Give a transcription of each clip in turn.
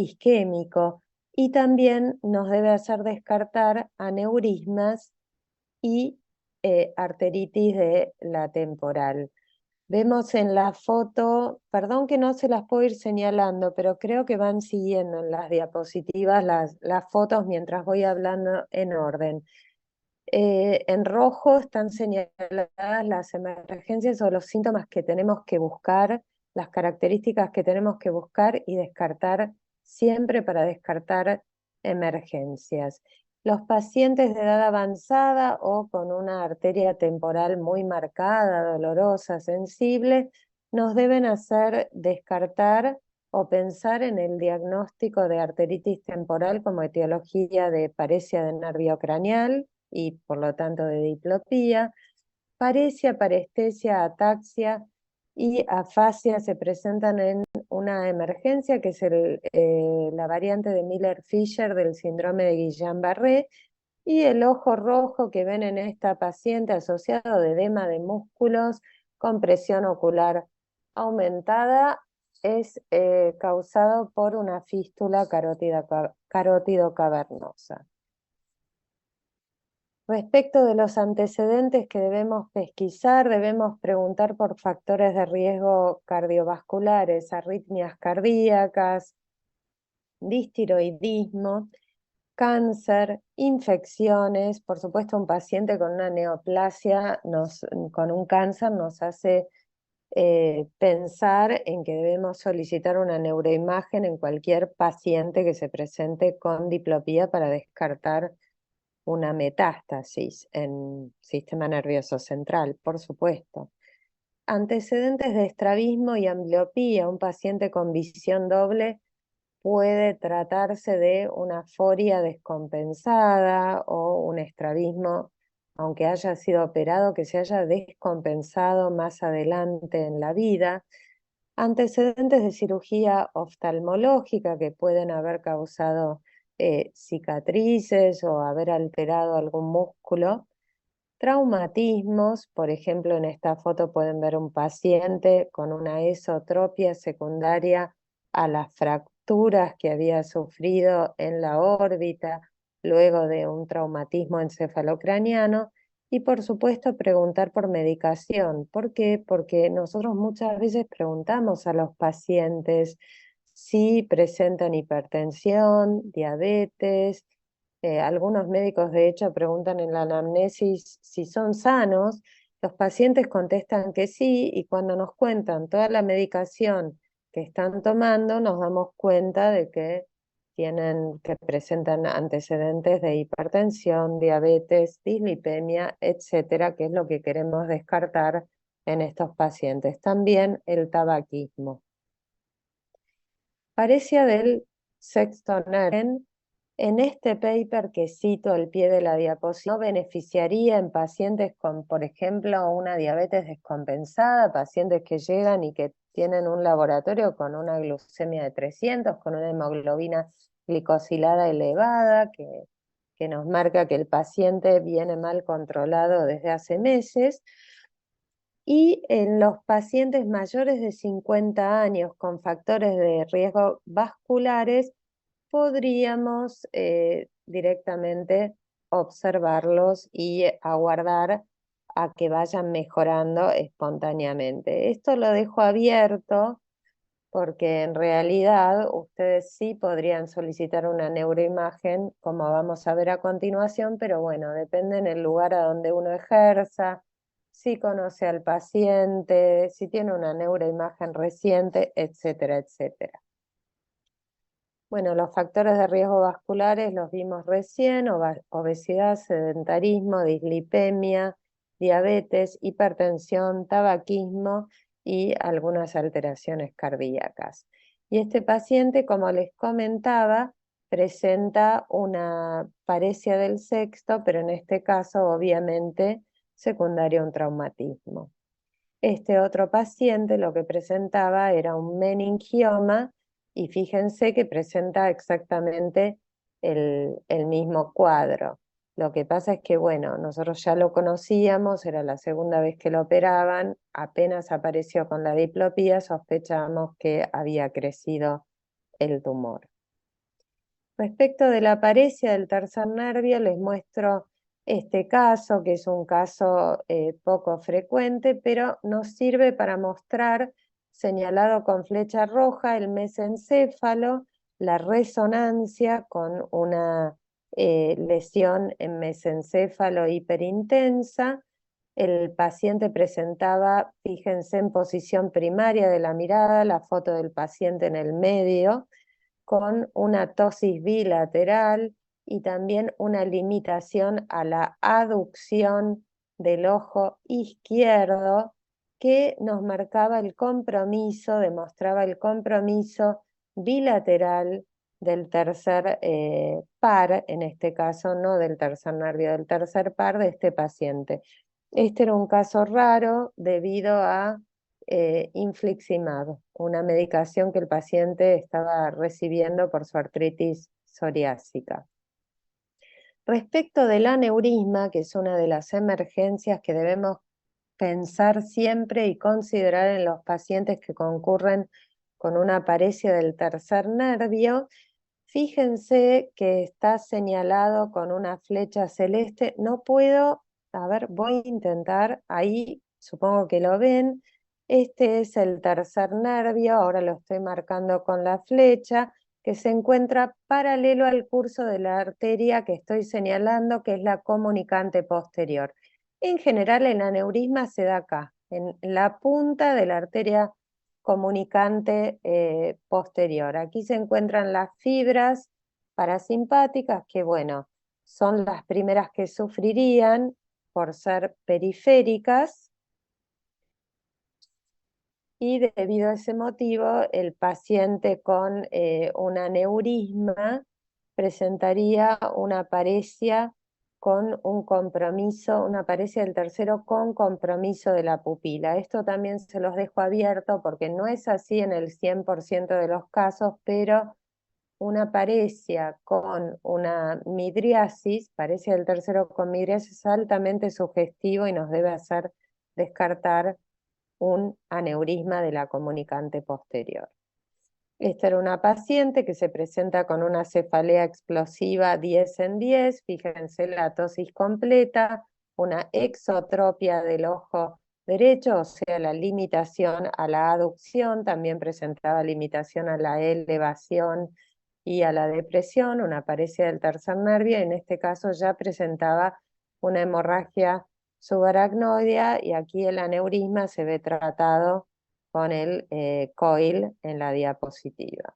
isquémico, y también nos debe hacer descartar aneurismas y arteritis de la temporal. Vemos en la foto, perdón que no se las puedo ir señalando, pero creo que van siguiendo en las diapositivas las fotos mientras voy hablando en orden. En rojo están señaladas las emergencias o los síntomas que tenemos que buscar, las características que tenemos que buscar y descartar siempre para descartar emergencias. Los pacientes de edad avanzada o con una arteria temporal muy marcada, dolorosa, sensible, nos deben hacer descartar o pensar en el diagnóstico de arteritis temporal como etiología de paresia del nervio craneal y por lo tanto de diplopía. Paresia, parestesia, ataxia y afasia se presentan en una emergencia que es la variante de Miller-Fisher del síndrome de Guillain-Barré, y el ojo rojo que ven en esta paciente asociado de edema de músculos con presión ocular aumentada es causado por una fístula carótido cavernosa. Respecto de los antecedentes que debemos pesquisar, debemos preguntar por factores de riesgo cardiovasculares, arritmias cardíacas, distiroidismo, cáncer, infecciones. Por supuesto, un paciente con una neoplasia, con un cáncer, nos hace pensar en que debemos solicitar una neuroimagen en cualquier paciente que se presente con diplopía para descartar una metástasis en sistema nervioso central, por supuesto. Antecedentes de estrabismo y ambliopía. Un paciente con visión doble puede tratarse de una foria descompensada o un estrabismo, aunque haya sido operado, que se haya descompensado más adelante en la vida. Antecedentes de cirugía oftalmológica que pueden haber causado cicatrices o haber alterado algún músculo. Traumatismos, por ejemplo, en esta foto pueden ver un paciente con una esotropia secundaria a las fracturas que había sufrido en la órbita luego de un traumatismo encefalocraniano. Y por supuesto preguntar por medicación. ¿Por qué? Porque nosotros muchas veces preguntamos a los pacientes si presentan hipertensión, diabetes. Algunos médicos de hecho preguntan en la anamnesis si son sanos. Los pacientes contestan que sí, y cuando nos cuentan toda la medicación que están tomando, nos damos cuenta de que presentan antecedentes de hipertensión, diabetes, dislipemia, etcétera, que es lo que queremos descartar en estos pacientes. También el tabaquismo. Parecia del sextonaren. En este paper que cito al pie de la diapositiva, no beneficiaría en pacientes con, por ejemplo, una diabetes descompensada, pacientes que llegan y que tienen un laboratorio con una glucemia de 300, con una hemoglobina glicosilada elevada, que nos marca que el paciente viene mal controlado desde hace meses. Y en los pacientes mayores de 50 años con factores de riesgo vasculares, podríamos directamente observarlos y aguardar a que vayan mejorando espontáneamente. Esto lo dejo abierto porque en realidad ustedes sí podrían solicitar una neuroimagen, como vamos a ver a continuación, pero bueno, depende del lugar a donde uno ejerza, si conoce al paciente, si tiene una neuroimagen reciente, etcétera, etcétera. Bueno, los factores de riesgo vasculares los vimos recién: obesidad, sedentarismo, dislipemia, diabetes, hipertensión, tabaquismo y algunas alteraciones cardíacas. Y este paciente, como les comentaba, presenta una paresia del sexto, pero en este caso obviamente secundario a un traumatismo. Este otro paciente lo que presentaba era un meningioma, y fíjense que presenta exactamente el mismo cuadro. Lo que pasa es que, bueno, nosotros ya lo conocíamos, era la segunda vez que lo operaban, apenas apareció con la diplopía, sospechamos que había crecido el tumor. Respecto de la paresia del tercer nervio, les muestro este caso, que es un caso poco frecuente, pero nos sirve para mostrar, señalado con flecha roja, el mesencéfalo, la resonancia con una lesión en mesencéfalo hiperintensa. El paciente presentaba, fíjense, en posición primaria de la mirada, la foto del paciente en el medio, con una ptosis bilateral y también una limitación a la aducción del ojo izquierdo, que nos marcaba el compromiso, demostraba el compromiso bilateral del tercer par, en este caso no del tercer nervio, del tercer par de este paciente. Este era un caso raro debido a infliximab, una medicación que el paciente estaba recibiendo por su artritis psoriásica. Respecto del aneurisma, que es una de las emergencias que debemos pensar siempre y considerar en los pacientes que concurren con una paresia del tercer nervio, fíjense que está señalado con una flecha celeste. No puedo, a ver, voy a intentar, ahí supongo que lo ven. Este es el tercer nervio, ahora lo estoy marcando con la flecha, que se encuentra paralelo al curso de la arteria que estoy señalando, que es la comunicante posterior. En general el aneurisma se da acá, en la punta de la arteria comunicante posterior. Aquí se encuentran las fibras parasimpáticas, que bueno, son las primeras que sufrirían por ser periféricas, y debido a ese motivo el paciente con un aneurisma presentaría una paresia con un compromiso, una paresia del tercero con compromiso de la pupila. Esto también se los dejo abierto porque no es así en el 100% de los casos, pero una paresia con una midriasis, paresia del tercero con midriasis, es altamente sugestivo y nos debe hacer descartar un aneurisma de la comunicante posterior. Esta era una paciente que se presenta con una cefalea explosiva 10 en 10, fíjense la tosis completa, una exotropia del ojo derecho, o sea, la limitación a la aducción, también presentaba limitación a la elevación y a la depresión, una paresia del tercer nervio, en este caso ya presentaba una hemorragia subaracnoidea, y aquí el aneurisma se ve tratado con el coil en la diapositiva.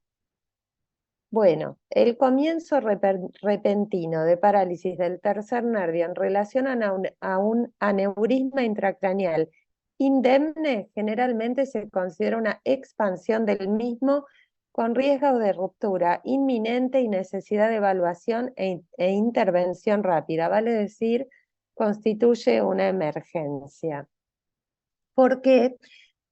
Bueno, el comienzo repentino de parálisis del tercer nervio en relación a un aneurisma intracraneal indemne generalmente se considera una expansión del mismo con riesgo de ruptura inminente y necesidad de evaluación e intervención rápida, vale decir, constituye una emergencia. ¿Por qué?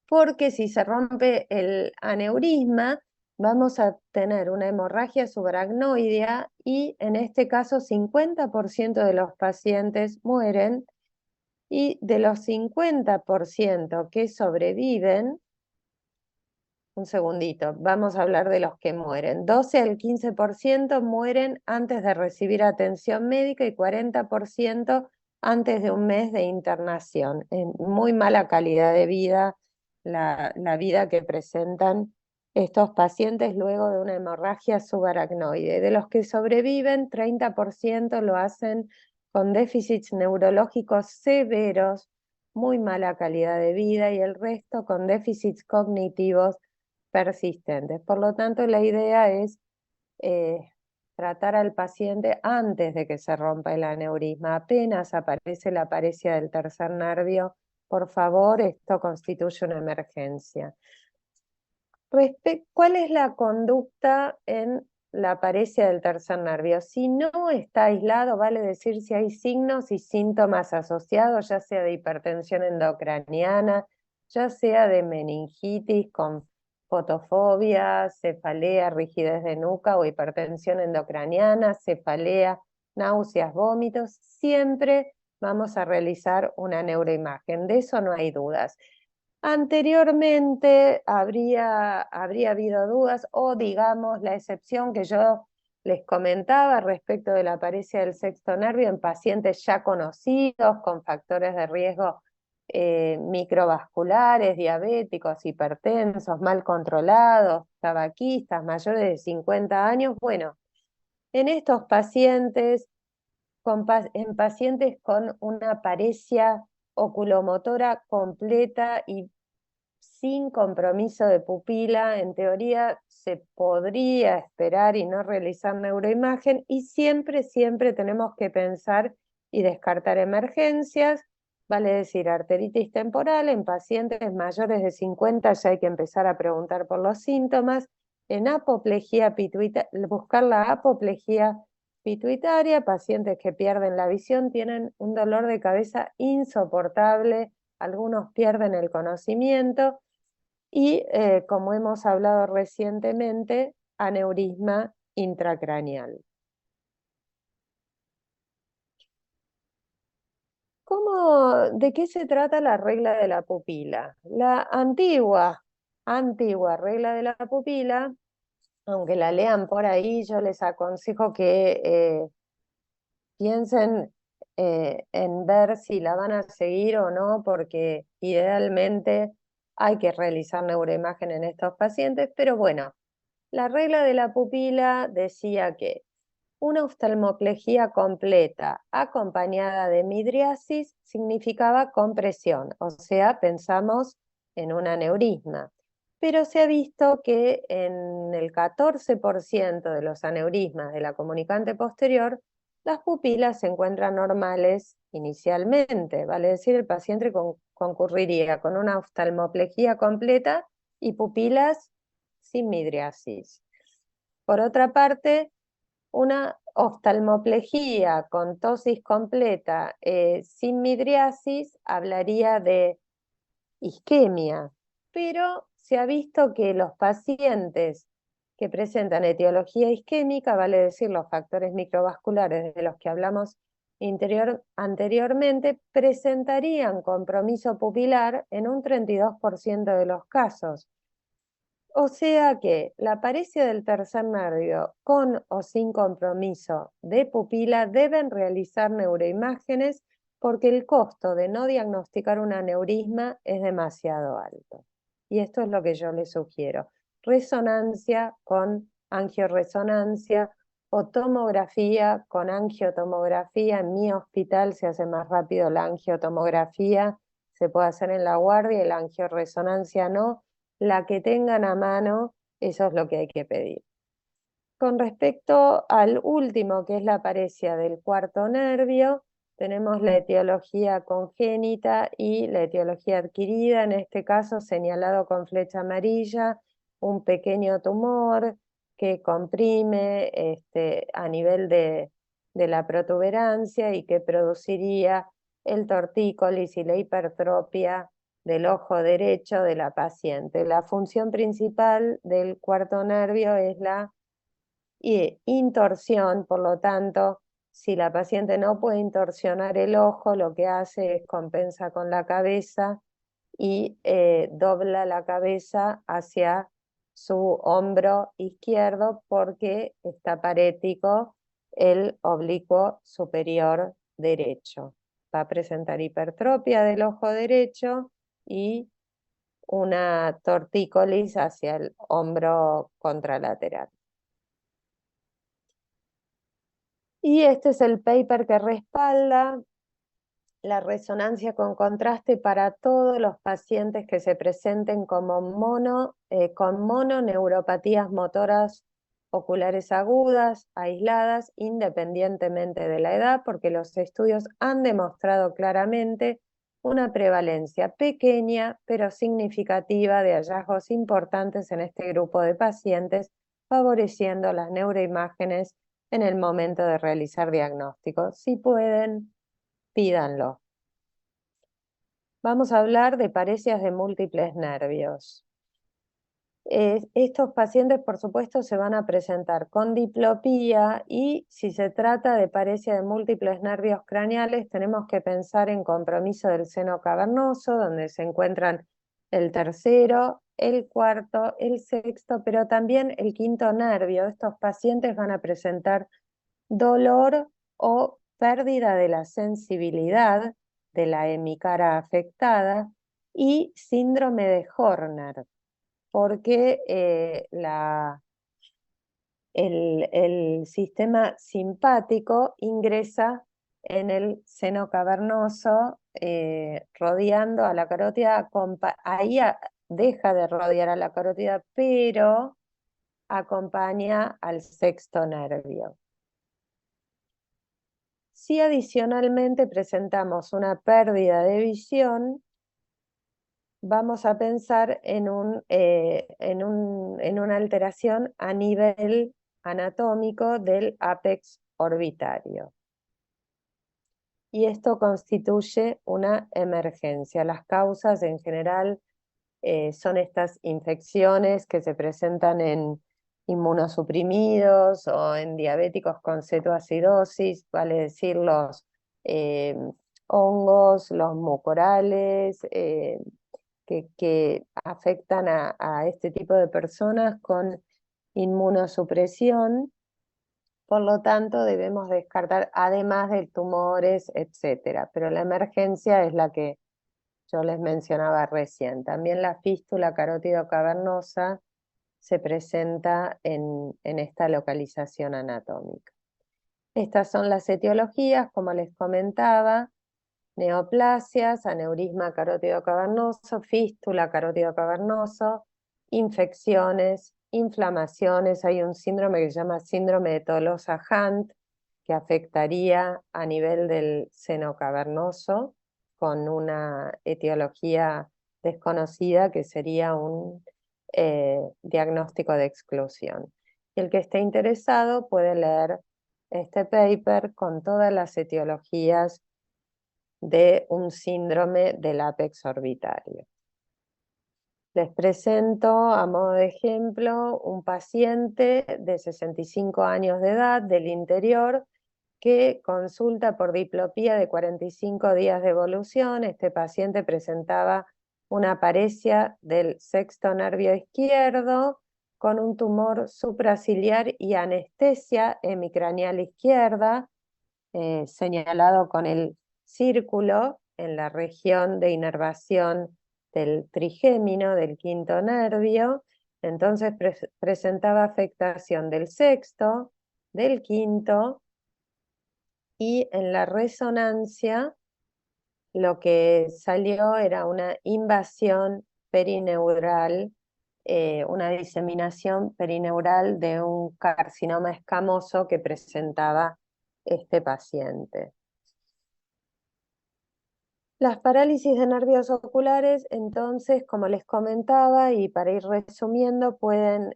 Porque si se rompe el aneurisma, vamos a tener una hemorragia subaracnoidea y en este caso 50% de los pacientes mueren, y de los 50% que sobreviven, un segundito, vamos a hablar de los que mueren. 12 al 15% mueren antes de recibir atención médica y 40% antes de un mes de internación. En muy mala calidad de vida, la vida que presentan estos pacientes luego de una hemorragia subaracnoide. De los que sobreviven, 30% lo hacen con déficits neurológicos severos, muy mala calidad de vida, y el resto con déficits cognitivos persistentes. Por lo tanto, la idea es tratar al paciente antes de que se rompa el aneurisma. Apenas aparece la paresia del tercer nervio, por favor, esto constituye una emergencia. ¿Cuál es la conducta en la paresia del tercer nervio? Si no está aislado, vale decir si hay signos y síntomas asociados, ya sea de hipertensión endocraniana, ya sea de meningitis con fotofobia, cefalea, rigidez de nuca o hipertensión endocraniana, cefalea, náuseas, vómitos, siempre vamos a realizar una neuroimagen, de eso no hay dudas. Anteriormente habría habido dudas, o digamos la excepción que yo les comentaba respecto de la paresia del sexto nervio en pacientes ya conocidos con factores de riesgo microvasculares, diabéticos, hipertensos, mal controlados, tabaquistas, mayores de 50 años. Bueno, en estos pacientes, en pacientes con una paresia oculomotora completa y sin compromiso de pupila, en teoría se podría esperar y no realizar neuroimagen, y siempre, siempre tenemos que pensar y descartar emergencias, vale decir, arteritis temporal, en pacientes mayores de 50 ya hay que empezar a preguntar por los síntomas, en apoplejía pituitaria, buscar la apoplejía pituitaria, pacientes que pierden la visión, tienen un dolor de cabeza insoportable, algunos pierden el conocimiento y, como hemos hablado recientemente, aneurisma intracraneal. ¿De qué se trata la regla de la pupila? La antigua regla de la pupila, aunque la lean por ahí, yo les aconsejo que piensen en ver si la van a seguir o no, porque idealmente hay que realizar neuroimagen en estos pacientes, pero bueno, la regla de la pupila decía que una oftalmoplejía completa acompañada de midriasis significaba compresión, o sea, pensamos en un aneurisma. Pero se ha visto que en el 14% de los aneurismas de la comunicante posterior, las pupilas se encuentran normales inicialmente, vale decir, el paciente concurriría con una oftalmoplejía completa y pupilas sin midriasis. Por otra parte, una oftalmoplejía con tosis completa sin midriasis hablaría de isquemia, pero se ha visto que los pacientes que presentan etiología isquémica, vale decir los factores microvasculares de los que hablamos anteriormente, presentarían compromiso pupilar en un 32% de los casos. O sea que la paresia del tercer nervio con o sin compromiso de pupila deben realizar neuroimágenes porque el costo de no diagnosticar un aneurisma es demasiado alto. Y esto es lo que yo les sugiero. Resonancia con angioresonancia o tomografía con angiotomografía. En mi hospital se hace más rápido la angiotomografía, se puede hacer en la guardia y la angioresonancia no. La que tengan a mano, eso es lo que hay que pedir. Con respecto al último, que es la paresia del cuarto nervio, tenemos la etiología congénita y la etiología adquirida, en este caso señalado con flecha amarilla, un pequeño tumor que comprime a nivel de la protuberancia y que produciría el tortícolis y la hipertropia del ojo derecho de la paciente. La función principal del cuarto nervio es la intorsión, por lo tanto, si la paciente no puede intorsionar el ojo, lo que hace es compensa con la cabeza y dobla la cabeza hacia su hombro izquierdo porque está parético el oblicuo superior derecho. Va a presentar hipertropia del ojo derecho y una tortícolis hacia el hombro contralateral. Y este es el paper que respalda la resonancia con contraste para todos los pacientes que se presenten como con mononeuropatías motoras oculares agudas, aisladas, independientemente de la edad, porque los estudios han demostrado claramente una prevalencia pequeña pero significativa de hallazgos importantes en este grupo de pacientes, favoreciendo las neuroimágenes en el momento de realizar diagnósticos. Si pueden, pídanlo. Vamos a hablar de parecias de múltiples nervios. Estos pacientes, por supuesto, se van a presentar con diplopía y si se trata de paresia de múltiples nervios craneales, tenemos que pensar en compromiso del seno cavernoso, donde se encuentran el tercero el cuarto, el sexto, pero también el quinto nervio. Estos pacientes van a presentar dolor o pérdida de la sensibilidad de la hemicara afectada y síndrome de Horner, porque el sistema simpático ingresa en el seno cavernoso, rodeando a la carótida, ahí deja de rodear a la carótida, pero acompaña al sexto nervio. Si adicionalmente presentamos una pérdida de visión, vamos a pensar en una alteración a nivel anatómico del ápex orbitario. Y esto constituye una emergencia. Las causas en general son estas infecciones que se presentan en inmunosuprimidos o en diabéticos con cetoacidosis, vale decir los eh, hongos, los mucorales, que afectan a este tipo de personas con inmunosupresión. Por lo tanto, debemos descartar, además de tumores, etcétera. Pero la emergencia es la que yo les mencionaba recién. También la fístula carótido cavernosa se presenta en esta localización anatómica. Estas son las etiologías, como les comentaba: neoplasias, aneurisma carótido cavernoso, fístula carótido cavernoso, infecciones, inflamaciones. Hay un síndrome que se llama síndrome de Tolosa-Hunt, que afectaría a nivel del seno cavernoso, con una etiología desconocida que sería un diagnóstico de exclusión. El que esté interesado puede leer este paper con todas las etiologías de un síndrome del ápex orbitario. Les presento a modo de ejemplo un paciente de 65 años de edad del interior que consulta por diplopía de 45 días de evolución. Este paciente presentaba una paresia del sexto nervio izquierdo con un tumor supraciliar y anestesia hemicraneal izquierda, señalado con el círculo en la región de inervación del trigémino, del quinto nervio. Entonces presentaba afectación del sexto, del quinto, y en la resonancia lo que salió era una invasión perineural, una diseminación perineural de un carcinoma escamoso que presentaba este paciente. Las parálisis de nervios oculares, entonces, como les comentaba, y para ir resumiendo, pueden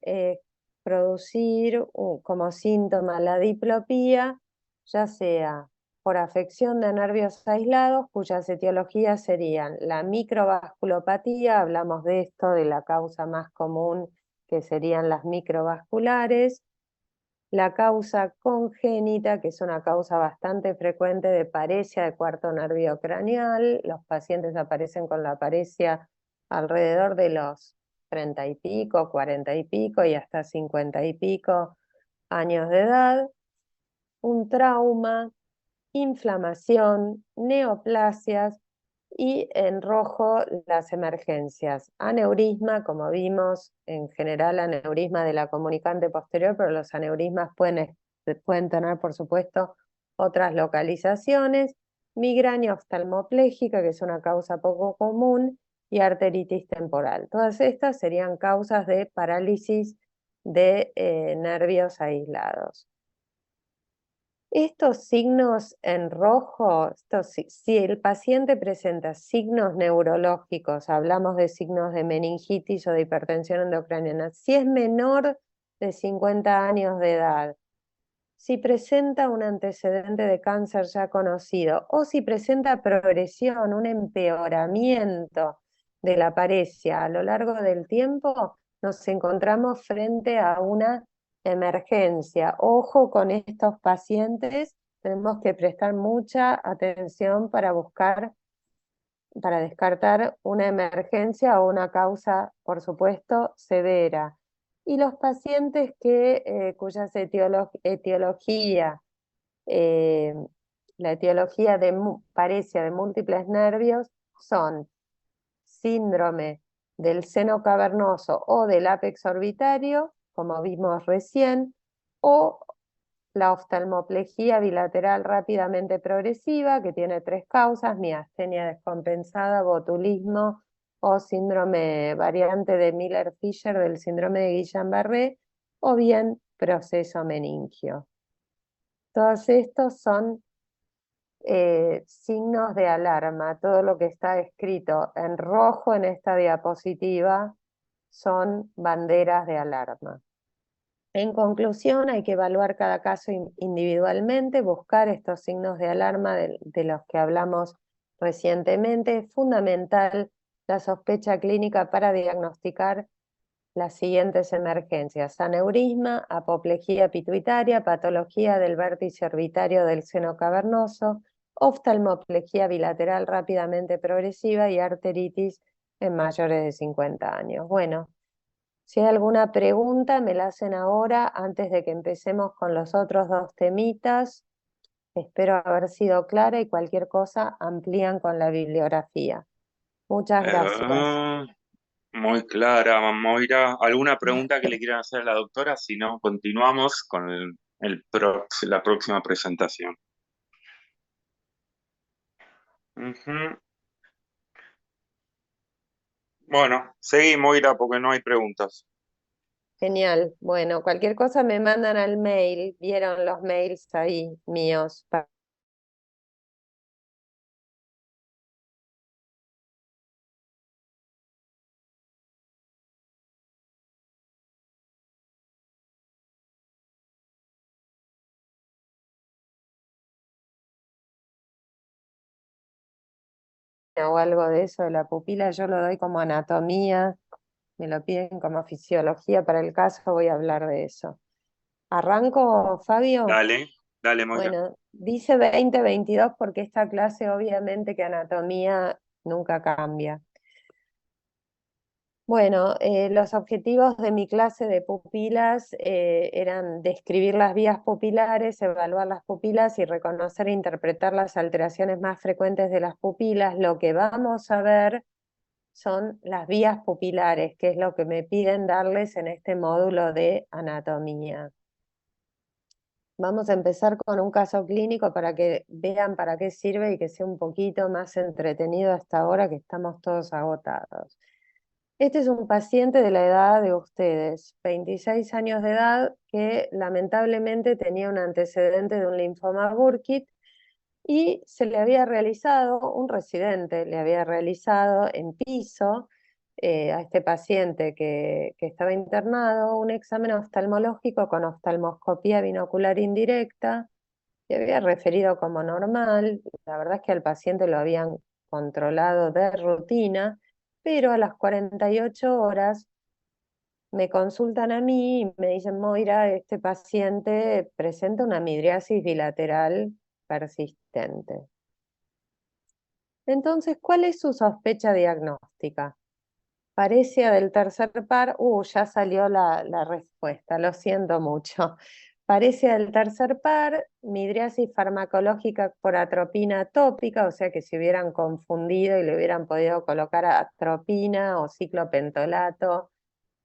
producir como síntoma la diplopía, ya sea por afección de nervios aislados, cuyas etiologías serían la microvasculopatía. Hablamos de esto, de la causa más común, que serían las microvasculares; la causa congénita, que es una causa bastante frecuente de paresia de cuarto nervio craneal. Los pacientes aparecen con la paresia alrededor de los 30 y pico, 40 y pico y hasta 50 y pico años de edad. Un trauma, inflamación, neoplasias, y en rojo las emergencias. Aneurisma, como vimos, en general aneurisma de la comunicante posterior, pero los aneurismas pueden tener, por supuesto, otras localizaciones. Migraña oftalmoplégica, que es una causa poco común, y arteritis temporal. Todas estas serían causas de parálisis de nervios aislados. Estos signos en rojo, si el paciente presenta signos neurológicos, hablamos de signos de meningitis o de hipertensión endocraniana, si es menor de 50 años de edad, si presenta un antecedente de cáncer ya conocido, o si presenta progresión, un empeoramiento de la paresia a lo largo del tiempo, nos encontramos frente a una emergencia. Ojo con estos pacientes, tenemos que prestar mucha atención para buscar para descartar una emergencia o una causa, por supuesto, severa. Y los pacientes cuyas etiología, eh, la etiología parecia de múltiples nervios son síndrome del seno cavernoso o del ápex orbitario, como vimos recién, o la oftalmoplejía bilateral rápidamente progresiva, que tiene tres causas: miastenia descompensada, botulismo o síndrome variante de Miller-Fisher del síndrome de Guillain-Barré, o bien proceso meningio. Todos estos son signos de alarma. Todo lo que está escrito en rojo en esta diapositiva son banderas de alarma. En conclusión, hay que evaluar cada caso individualmente, buscar estos signos de alarma de los que hablamos recientemente. Es fundamental la sospecha clínica para diagnosticar las siguientes emergencias: aneurisma, apoplejía pituitaria, patología del vértice orbitario del seno cavernoso, oftalmoplejía bilateral rápidamente progresiva y arteritis en mayores de 50 años. Bueno, si hay alguna pregunta, me la hacen ahora antes de que empecemos con los otros dos temitas. Espero haber sido clara y cualquier cosa amplían con la bibliografía. Muchas gracias. Eh, Muy clara, Moira. ¿Alguna pregunta que le quieran hacer a la doctora? Si no, continuamos con la próxima presentación. Ujú. Bueno, seguí, Moira, porque no hay preguntas. Genial. Bueno, cualquier cosa me mandan al mail. Vieron los mails ahí míos. O algo de eso de la pupila, yo lo doy como anatomía, me lo piden como fisiología para el caso, voy a hablar de eso. ¿Arranco, Fabio? Dale, dale, Moira. Bueno, dice 2022 porque esta clase obviamente que anatomía nunca cambia. Bueno, los objetivos de mi clase de pupilas eran describir las vías pupilares, evaluar las pupilas y reconocer e interpretar las alteraciones más frecuentes de las pupilas. Lo que vamos a ver son las vías pupilares, que es lo que me piden darles en este módulo de anatomía. Vamos a empezar con un caso clínico para que vean para qué sirve y que sea un poquito más entretenido hasta ahora que estamos todos agotados. Este es un paciente de la edad de ustedes, 26 años de edad, que lamentablemente tenía un antecedente de un linfoma Burkitt y se le había realizado, un residente le había realizado en piso a este paciente que estaba internado un examen oftalmológico con oftalmoscopía binocular indirecta. Se había referido como normal. La verdad es que al paciente lo habían controlado de rutina, pero a las 48 horas me consultan a mí y me dicen: Moira, este paciente presenta una midriasis bilateral persistente. Entonces, ¿cuál es su sospecha diagnóstica? Parecia del tercer par. Ya salió la respuesta, lo siento mucho. Parecia del tercer par, midriasis farmacológica por atropina atópica, o sea que se hubieran confundido y le hubieran podido colocar atropina o ciclopentolato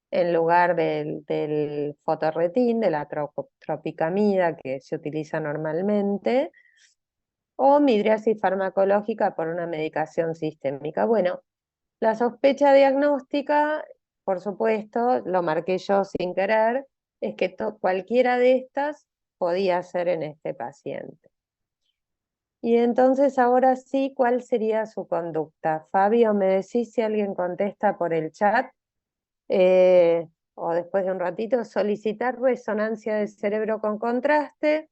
en lugar del fotorretín, de la tropicamida que se utiliza normalmente, o midriasis farmacológica por una medicación sistémica. Bueno, la sospecha diagnóstica, por supuesto, lo marqué yo sin querer, es que cualquiera de estas podía ser en este paciente. Y entonces ahora sí, ¿cuál sería su conducta? Fabio, ¿me decís si alguien contesta por el chat? O después de un ratito, solicitar resonancia de cerebro con contraste,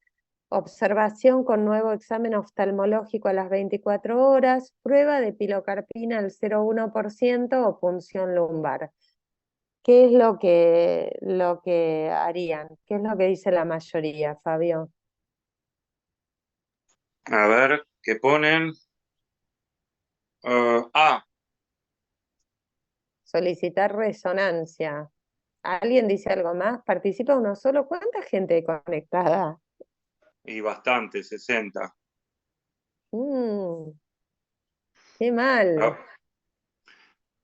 observación con nuevo examen oftalmológico a las 24 horas, prueba de pilocarpina al 0,1% o punción lumbar. ¿Qué es lo que harían? ¿Qué es lo que dice la mayoría, Fabio? A ver, ¿qué ponen? Ah, Solicitar resonancia. ¿Alguien dice algo más? ¿Participa uno solo? ¿Cuánta gente conectada? y bastante, 60. Mm, qué mal. A,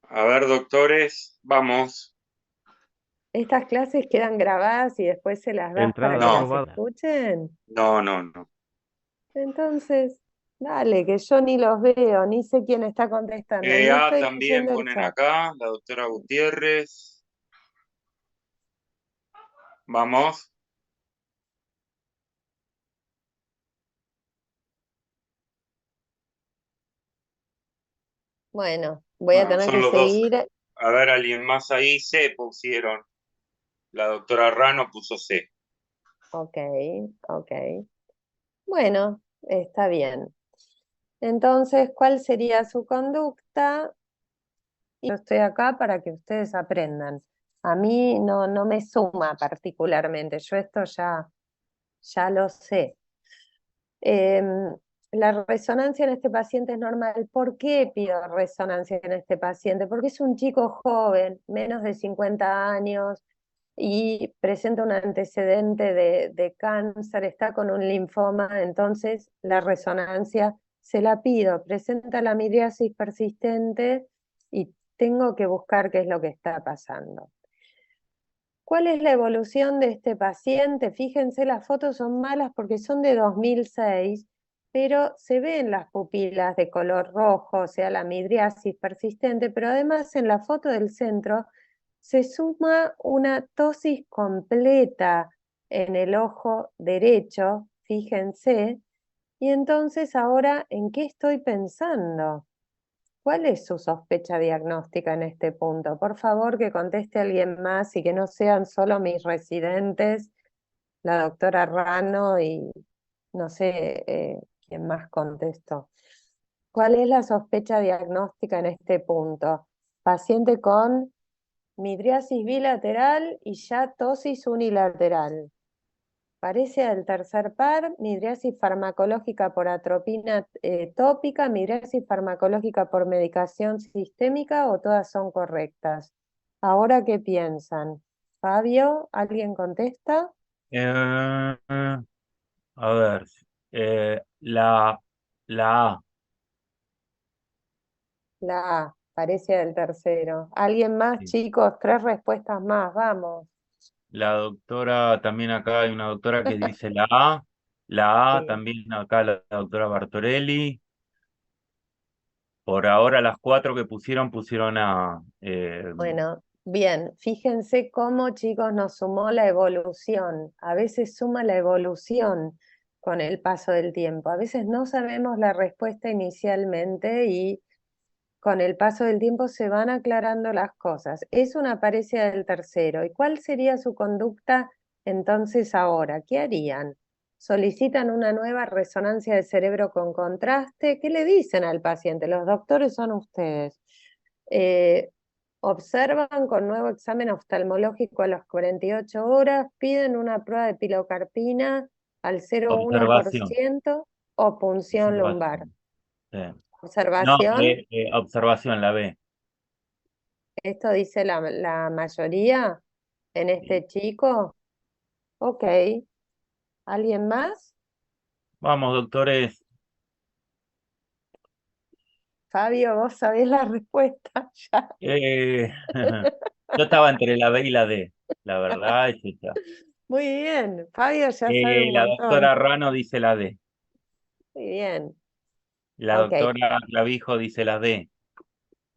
a ver, doctores, vamos. ¿Estas clases quedan grabadas y después se las das para Entrada que las No, aprobada. escuchen? no, no, no. Entonces, dale, que yo ni los veo, ni sé quién está contestando, ni A estoy también leyendo el ponen chat. acá, la doctora Gutiérrez. Vamos. Bueno, voy a Bueno, tener son que los dos. seguir. A ver, alguien más ahí. C pusieron. La doctora Rano puso C. Ok, ok. Bueno, está bien. Entonces, ¿cuál sería su conducta? Y yo estoy acá para que ustedes aprendan. A mí no me suma particularmente, yo esto ya lo sé. La resonancia en este paciente es normal. ¿Por qué pido resonancia en este paciente? Porque es un chico joven, menos de 50 años, y presenta un antecedente de cáncer, está con un linfoma, entonces la resonancia se la pido. Presenta la midriasis persistente y tengo que buscar qué es lo que está pasando. ¿Cuál es la evolución de este paciente? Fíjense, las fotos son malas porque son de 2006, pero se ven las pupilas de color rojo, o sea, la midriasis persistente, pero además en la foto del centro se suma una ptosis completa en el ojo derecho, fíjense, y entonces ahora, ¿en qué estoy pensando? ¿Cuál es su sospecha diagnóstica en este punto? Por favor, que conteste alguien más y que no sean solo mis residentes, la doctora Rano y no sé quién más contestó. ¿Cuál es la sospecha diagnóstica en este punto? Paciente con midriasis bilateral y ya tosis unilateral. Parece al tercer par, midriasis farmacológica por atropina tópica, midriasis farmacológica por medicación sistémica o todas son correctas. ¿Ahora qué piensan? Fabio, ¿alguien contesta? Eh, a ver, la A. La A, parece al tercero. ¿Alguien más, Sí. chicos? 3 respuestas más, vamos. La doctora, también acá hay una doctora que dice la A. La A, Sí. también acá la doctora Bartorelli. Por ahora las cuatro que pusieron A. Bueno, bien, fíjense cómo, chicos, nos sumó la evolución. A veces suma la evolución con el paso del tiempo. A veces no sabemos la respuesta inicialmente y con el paso del tiempo se van aclarando las cosas. Es una parecida del tercero. ¿Y cuál sería su conducta entonces ahora? ¿Qué harían? ¿Solicitan una nueva resonancia de cerebro con contraste? ¿Qué le dicen al paciente? Los doctores son ustedes. Eh, Observan con nuevo examen oftalmológico a las 48 horas, piden una prueba de pilocarpina al Observación. 0,1% o punción lumbar. Observación. Sí. No, Observación, observación, la B. esto dice la mayoría en Sí. este chico. Ok, ¿alguien más? Vamos, doctores. Fabio, vos sabés la respuesta ya. Eh, yo estaba entre la B y la D, la verdad es esa. Muy bien, Fabio ya sabe un La montón. doctora Rano dice la D. Muy bien, La ok. doctora Clavijo dice la D.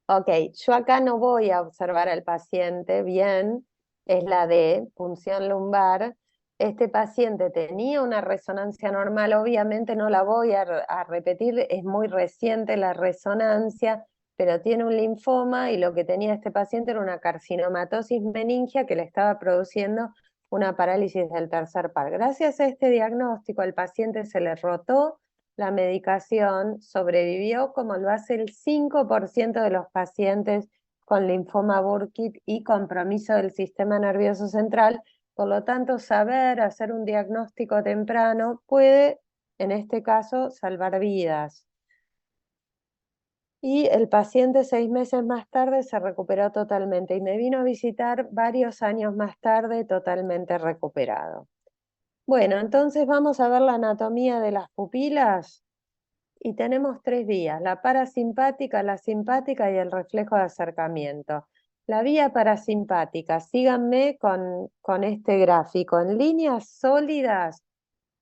Ok, yo acá no voy a observar al paciente bien, es la de punción lumbar. Este paciente tenía una resonancia normal, obviamente no la voy a repetir, es muy reciente la resonancia, pero tiene un linfoma y lo que tenía este paciente era una carcinomatosis meningia que le estaba produciendo una parálisis del tercer par. Gracias a este diagnóstico, al paciente se le rotó la medicación, sobrevivió como lo hace el 5% de los pacientes con linfoma Burkitt y compromiso del sistema nervioso central. Por lo tanto, saber hacer un diagnóstico temprano puede, en este caso, salvar vidas. y el paciente 6 meses más tarde se recuperó totalmente y me vino a visitar varios años más tarde totalmente recuperado. Bueno, entonces vamos a ver la anatomía de las pupilas y tenemos 3 vías, la parasimpática, la simpática y el reflejo de acercamiento. La vía parasimpática, síganme con este gráfico, en líneas sólidas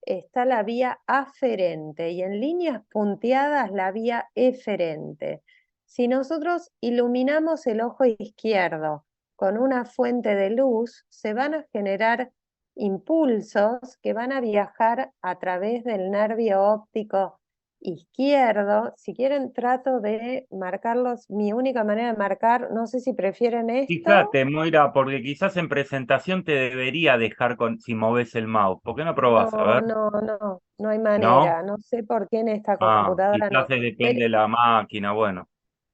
está la vía aferente y en líneas punteadas la vía eferente. Si nosotros iluminamos el ojo izquierdo con una fuente de luz, se van a generar impulsos que van a viajar a través del nervio óptico izquierdo. Si quieren, trato de marcarlos. Mi única manera de marcar, no sé si prefieren esto. Fíjate, Moira, porque quizás en presentación te debería dejar si moves el mouse. ¿Por qué no probás? A No, ver, no, no, no hay ¿no? manera. No sé por qué en esta Ah, computadora quizás no. depende de la máquina, bueno.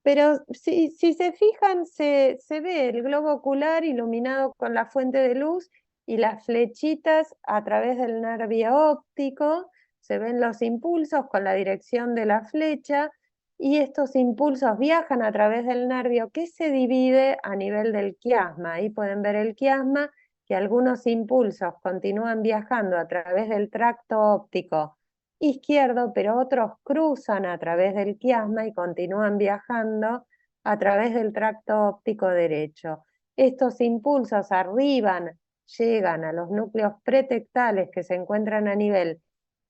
Pero si se fijan, se ve el globo ocular iluminado con la fuente de luz y las flechitas a través del nervio óptico, se ven los impulsos con la dirección de la flecha y estos impulsos viajan a través del nervio que se divide a nivel del quiasma. Ahí pueden ver el quiasma, que algunos impulsos continúan viajando a través del tracto óptico izquierdo, pero otros cruzan a través del quiasma y continúan viajando a través del tracto óptico derecho. Estos impulsos arriban, llegan a los núcleos pretectales que se encuentran a nivel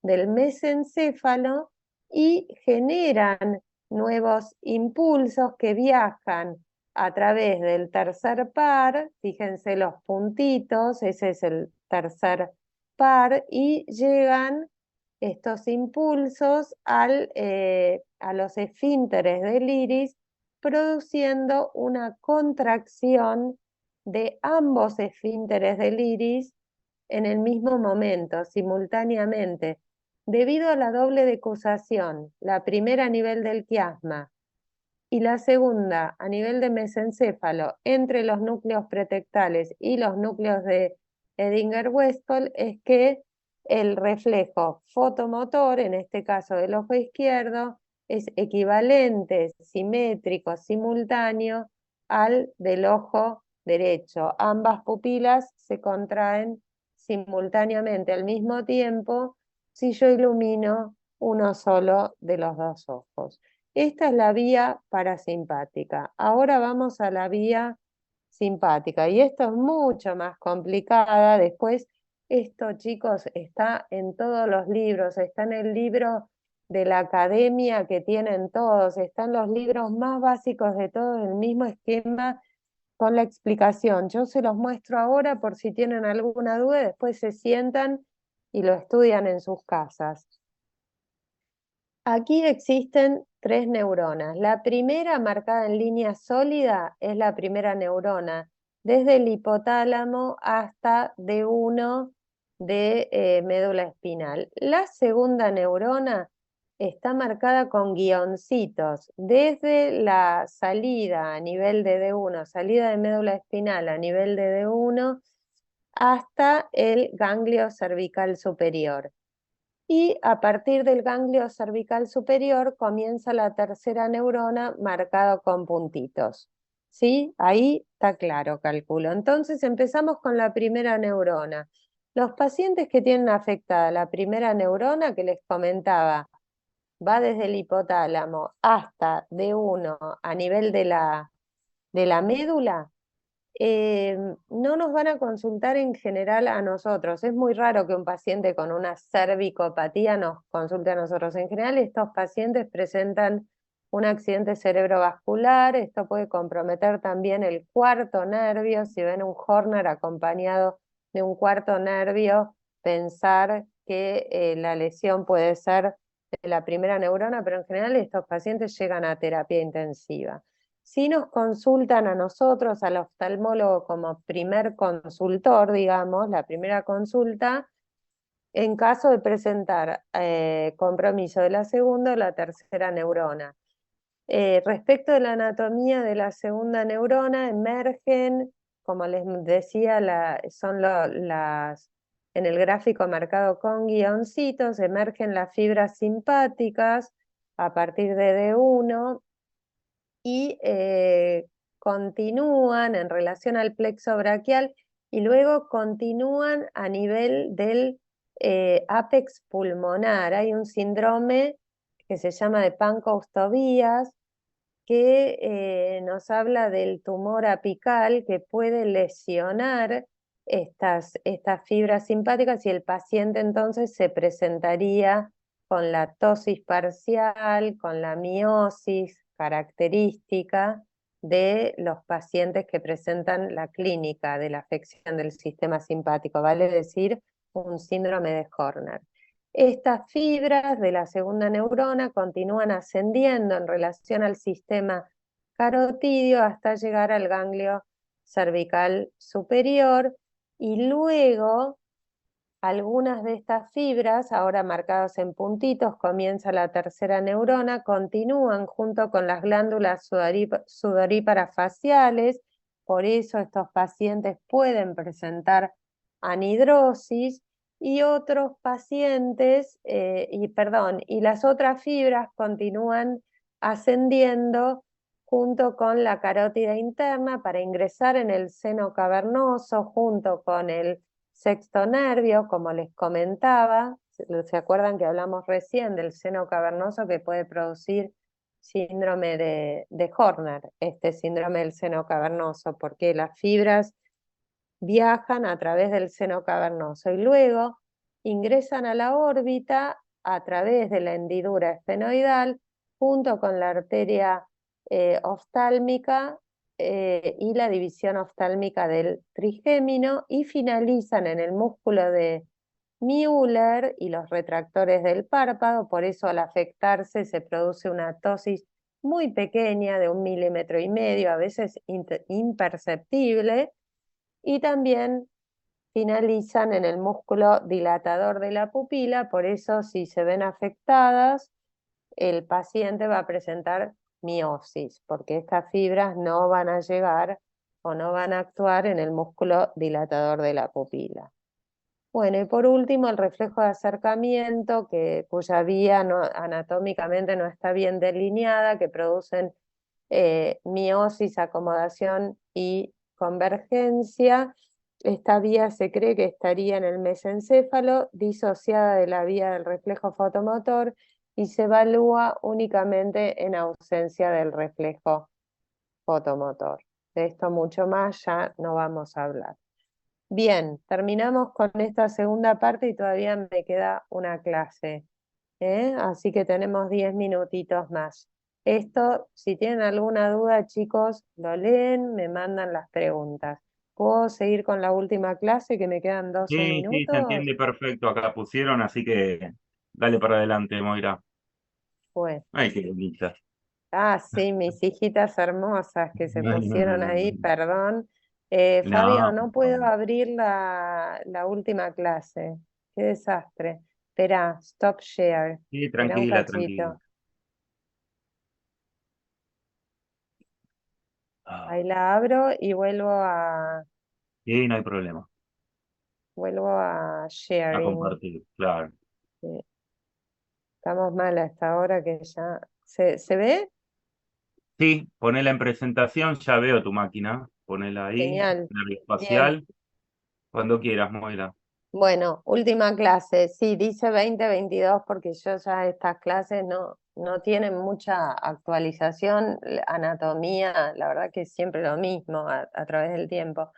del mesencéfalo y generan nuevos impulsos que viajan a través del tercer par, fíjense los puntitos, ese es el tercer par, y llegan estos impulsos a los esfínteres del iris, produciendo una contracción de ambos esfínteres del iris en el mismo momento, simultáneamente, debido a la doble decusación, la primera a nivel del quiasma y la segunda a nivel de mesencéfalo entre los núcleos pretectales y los núcleos de Edinger-Westphal, es que el reflejo fotomotor, en este caso del ojo izquierdo, es equivalente, simétrico, simultáneo al del ojo derecho. Ambas pupilas se contraen simultáneamente al mismo tiempo si yo ilumino uno solo de los dos ojos. Esta es la vía parasimpática. Ahora vamos a la vía simpática y esto es mucho más complicada. Después, esto, chicos, está en todos los libros, está en el libro de la academia que tienen todos, están los libros más básicos de todos, el mismo esquema con la explicación. Yo se los muestro ahora por si tienen alguna duda, después se sientan y lo estudian en sus casas. Aquí existen 3 neuronas. La primera, marcada en línea sólida, es la primera neurona, desde el hipotálamo hasta D1 de médula espinal. La segunda neurona está marcada con guioncitos, desde la salida a nivel de D1, salida de médula espinal a nivel de D1, hasta el ganglio cervical superior. Y a partir del ganglio cervical superior comienza la tercera neurona marcada con puntitos. ¿Sí? Ahí está claro, calculo. Entonces empezamos con la primera neurona. Los pacientes que tienen afectada la primera neurona que les comentaba, va desde el hipotálamo hasta D1 a nivel de la médula, no nos van a consultar en general a nosotros. Es muy raro que un paciente con una cervicopatía nos consulte a nosotros. En general, estos pacientes presentan un accidente cerebrovascular. Esto puede comprometer también el cuarto nervio. Si ven un Horner acompañado de un cuarto nervio, pensar que la lesión puede ser de la primera neurona, pero en general estos pacientes llegan a terapia intensiva. Si nos consultan a nosotros, al oftalmólogo como primer consultor, digamos, la primera consulta, en caso de presentar compromiso de la segunda o la tercera neurona. Respecto de la anatomía de la segunda neurona, emergen, como les decía, en el gráfico marcado con guioncitos, emergen las fibras simpáticas a partir de D1, y continúan en relación al plexo braquial y luego continúan a nivel del ápex pulmonar. Hay un síndrome que se llama de Pancoast-Tobías que nos habla del tumor apical que puede lesionar estas fibras simpáticas y el paciente entonces se presentaría con la ptosis parcial, con la miosis característica de los pacientes que presentan la clínica de la afección del sistema simpático, vale decir, un síndrome de Horner. Estas fibras de la segunda neurona continúan ascendiendo en relación al sistema carotidio hasta llegar al ganglio cervical superior y luego algunas de estas fibras, ahora marcadas en puntitos, comienza la tercera neurona, continúan junto con las glándulas sudoríparas faciales, por eso estos pacientes pueden presentar anhidrosis y otros pacientes, y las otras fibras continúan ascendiendo junto con la carótida interna para ingresar en el seno cavernoso junto con el sexto nervio, como les comentaba. ¿Se acuerdan que hablamos recién del seno cavernoso que puede producir síndrome de Horner, este síndrome del seno cavernoso, porque las fibras viajan a través del seno cavernoso y luego ingresan a la órbita a través de la hendidura esfenoidal junto con la arteria oftálmica y la división oftálmica del trigémino y finalizan en el músculo de Müller y los retractores del párpado, por eso al afectarse se produce una ptosis muy pequeña de 1,5 milímetros, a veces imperceptible, y también finalizan en el músculo dilatador de la pupila, por eso si se ven afectadas, el paciente va a presentar miosis, porque estas fibras no van a llegar o no van a actuar en el músculo dilatador de la pupila. Bueno, y por último, el reflejo de acercamiento, cuya vía anatómicamente no está bien delineada, que producen miosis, acomodación y convergencia. Esta vía se cree que estaría en el mesencéfalo, disociada de la vía del reflejo fotomotor, y se evalúa únicamente en ausencia del reflejo fotomotor. De esto mucho más ya no vamos a hablar. Bien, terminamos con esta segunda parte y todavía me queda una clase, así que tenemos 10 minutitos más. Esto, si tienen alguna duda, chicos, lo leen, me mandan las preguntas. ¿Puedo seguir con la última clase que me quedan 12 Sí, se minutos? entiende perfecto. Acá pusieron, así que dale para adelante, Moira. Pues, Ay, qué bonita. sí, mis hijitas hermosas que se No, no, pusieron no, ahí, no. perdón. Fabio, No, no puedo abrir la última clase. Qué desastre. Espera, stop share. sí, Espera un tranquila, tranquila. cachito. Ah, Ahí la abro y sí, no hay problema. vuelvo a A sharing. compartir, claro. Sí, estamos mal hasta ahora que ya... ¿Se ve? Sí, ponela en presentación, ya veo tu máquina. Ponela ahí, Genial. nervio Bien. espacial, cuando quieras, Moira. Bueno, última clase. Sí, dice 2022 porque yo ya estas clases no tienen mucha actualización. Anatomía, la verdad que es siempre lo mismo a través del tiempo.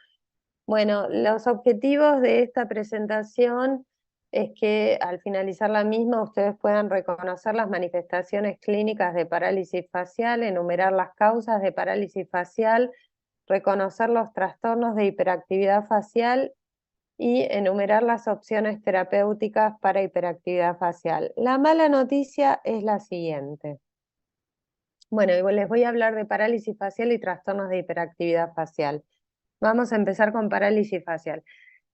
Bueno, los objetivos de esta presentación es que al finalizar la misma ustedes puedan reconocer las manifestaciones clínicas de parálisis facial, enumerar las causas de parálisis facial, reconocer los trastornos de hiperactividad facial y enumerar las opciones terapéuticas para hiperactividad facial. La mala noticia es la siguiente. Bueno, les voy a hablar de parálisis facial y trastornos de hiperactividad facial. Vamos a empezar con parálisis facial.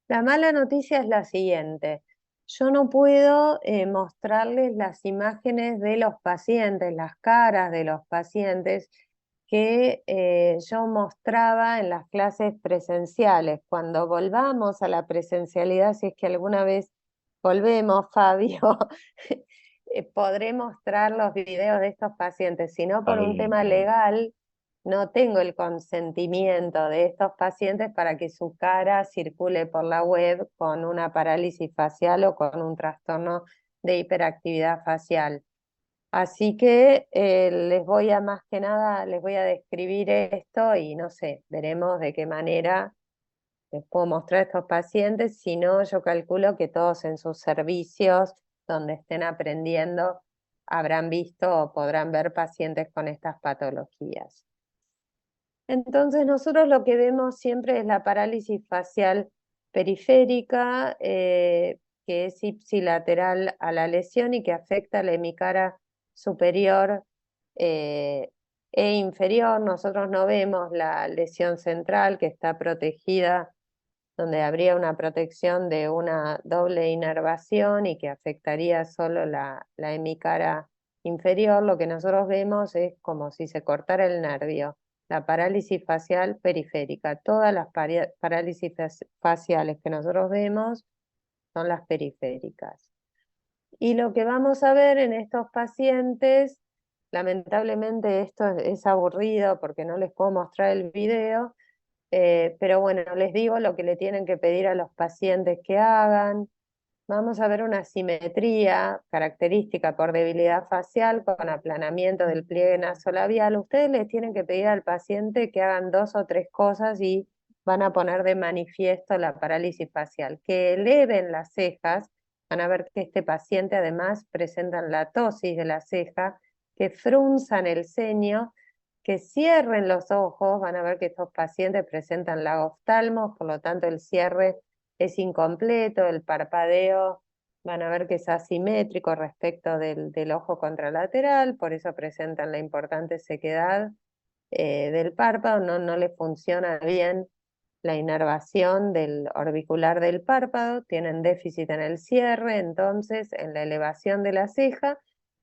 La mala noticia es la siguiente. Yo no puedo mostrarles las imágenes de los pacientes, las caras de los pacientes que yo mostraba en las clases presenciales. Cuando volvamos a la presencialidad, si es que alguna vez volvemos, Fabio, podré mostrar los videos de estos pacientes, si no Está por un bien, tema está bien. legal no tengo el consentimiento de estos pacientes para que su cara circule por la web con una parálisis facial o con un trastorno de hiperactividad facial. Así que les voy a más que nada, les voy a describir esto y no sé, veremos de qué manera les puedo mostrar a estos pacientes. Si no, yo calculo que todos en sus servicios donde estén aprendiendo habrán visto o podrán ver pacientes con estas patologías. Entonces nosotros lo que vemos siempre es la parálisis facial periférica, que es ipsilateral a la lesión y que afecta la hemicara superior e inferior. Nosotros no vemos la lesión central que está protegida, donde habría una protección de una doble inervación y que afectaría solo la hemicara inferior. Lo que nosotros vemos es como si se cortara el nervio, la parálisis facial periférica. Todas las parálisis faciales que nosotros vemos son las periféricas. Y lo que vamos a ver en estos pacientes, lamentablemente esto es aburrido porque no les puedo mostrar el video, pero bueno, les digo lo que le tienen que pedir a los pacientes que hagan. Vamos a ver una simetría característica por debilidad facial con aplanamiento del pliegue nasolabial. Ustedes les tienen que pedir al paciente que hagan 2 o 3 cosas y van a poner de manifiesto la parálisis facial. Que eleven las cejas, van a ver que este paciente además presenta la tosis de la ceja, que frunzan el ceño, que cierren los ojos, van a ver que estos pacientes presentan lagoftalmos, por lo tanto el cierre es incompleto, el parpadeo van a ver que es asimétrico respecto del ojo contralateral, por eso presentan la importante sequedad del párpado, no le funciona bien la inervación del orbicular del párpado, tienen déficit en el cierre, entonces en la elevación de la ceja,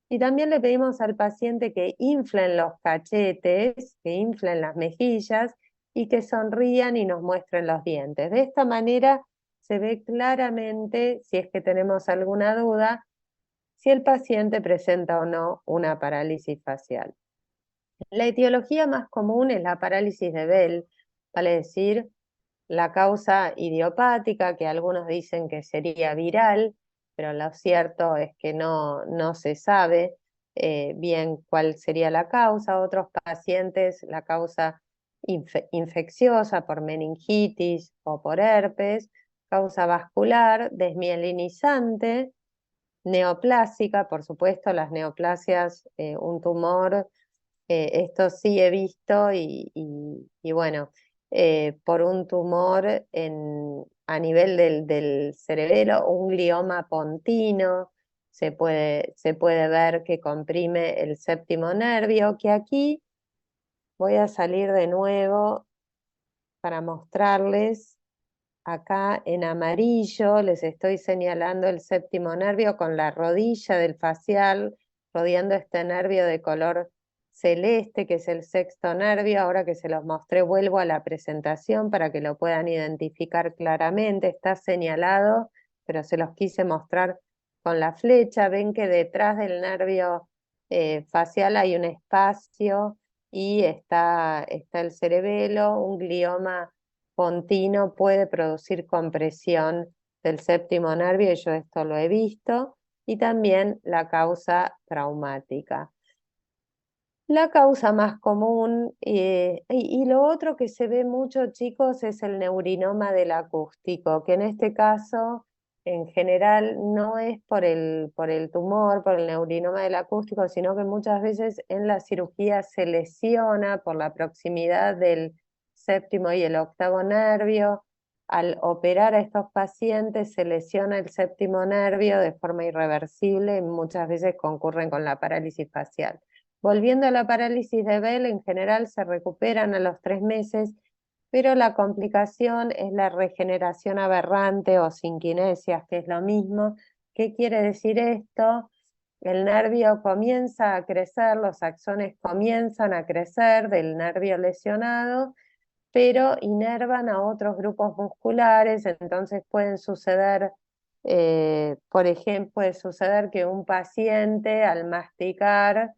y también le pedimos al paciente que inflen los cachetes, que inflen las mejillas y que sonrían y nos muestren los dientes. De esta manera se ve claramente, si es que tenemos alguna duda, si el paciente presenta o no una parálisis facial. La etiología más común es la parálisis de Bell, vale decir, la causa idiopática, que algunos dicen que sería viral, pero lo cierto es que no se sabe bien cuál sería la causa. Otros pacientes, la causa infecciosa por meningitis o por herpes, causa vascular, desmielinizante, neoplásica, por supuesto, las neoplasias, un tumor, esto sí he visto y bueno, por un tumor a nivel del cerebelo, un glioma pontino, se puede ver que comprime el séptimo nervio, que aquí voy a salir de nuevo para mostrarles. Acá en amarillo les estoy señalando el séptimo nervio con la rodilla del facial, rodeando este nervio de color celeste, que es el sexto nervio. Ahora que se los mostré, vuelvo a la presentación para que lo puedan identificar claramente. Está señalado, pero se los quise mostrar con la flecha. Ven que detrás del nervio facial hay un espacio y está el cerebelo, un glioma pontino puede producir compresión del séptimo nervio, y yo esto lo he visto, y también la causa traumática. La causa más común, y lo otro que se ve mucho, chicos, es el neurinoma del acústico, que en este caso, en general, no es por el tumor, por el neurinoma del acústico, sino que muchas veces en la cirugía se lesiona por la proximidad del séptimo y el octavo nervio. Al operar a estos pacientes se lesiona el séptimo nervio de forma irreversible y muchas veces concurren con la parálisis facial. Volviendo a la parálisis de Bell, en general se recuperan a los 3 meses, pero la complicación es la regeneración aberrante o sinquinesias, que es lo mismo. ¿Qué quiere decir esto? El nervio comienza a crecer, los axones comienzan a crecer del nervio lesionado, pero inervan a otros grupos musculares, entonces pueden suceder, por ejemplo, puede suceder que un paciente al masticar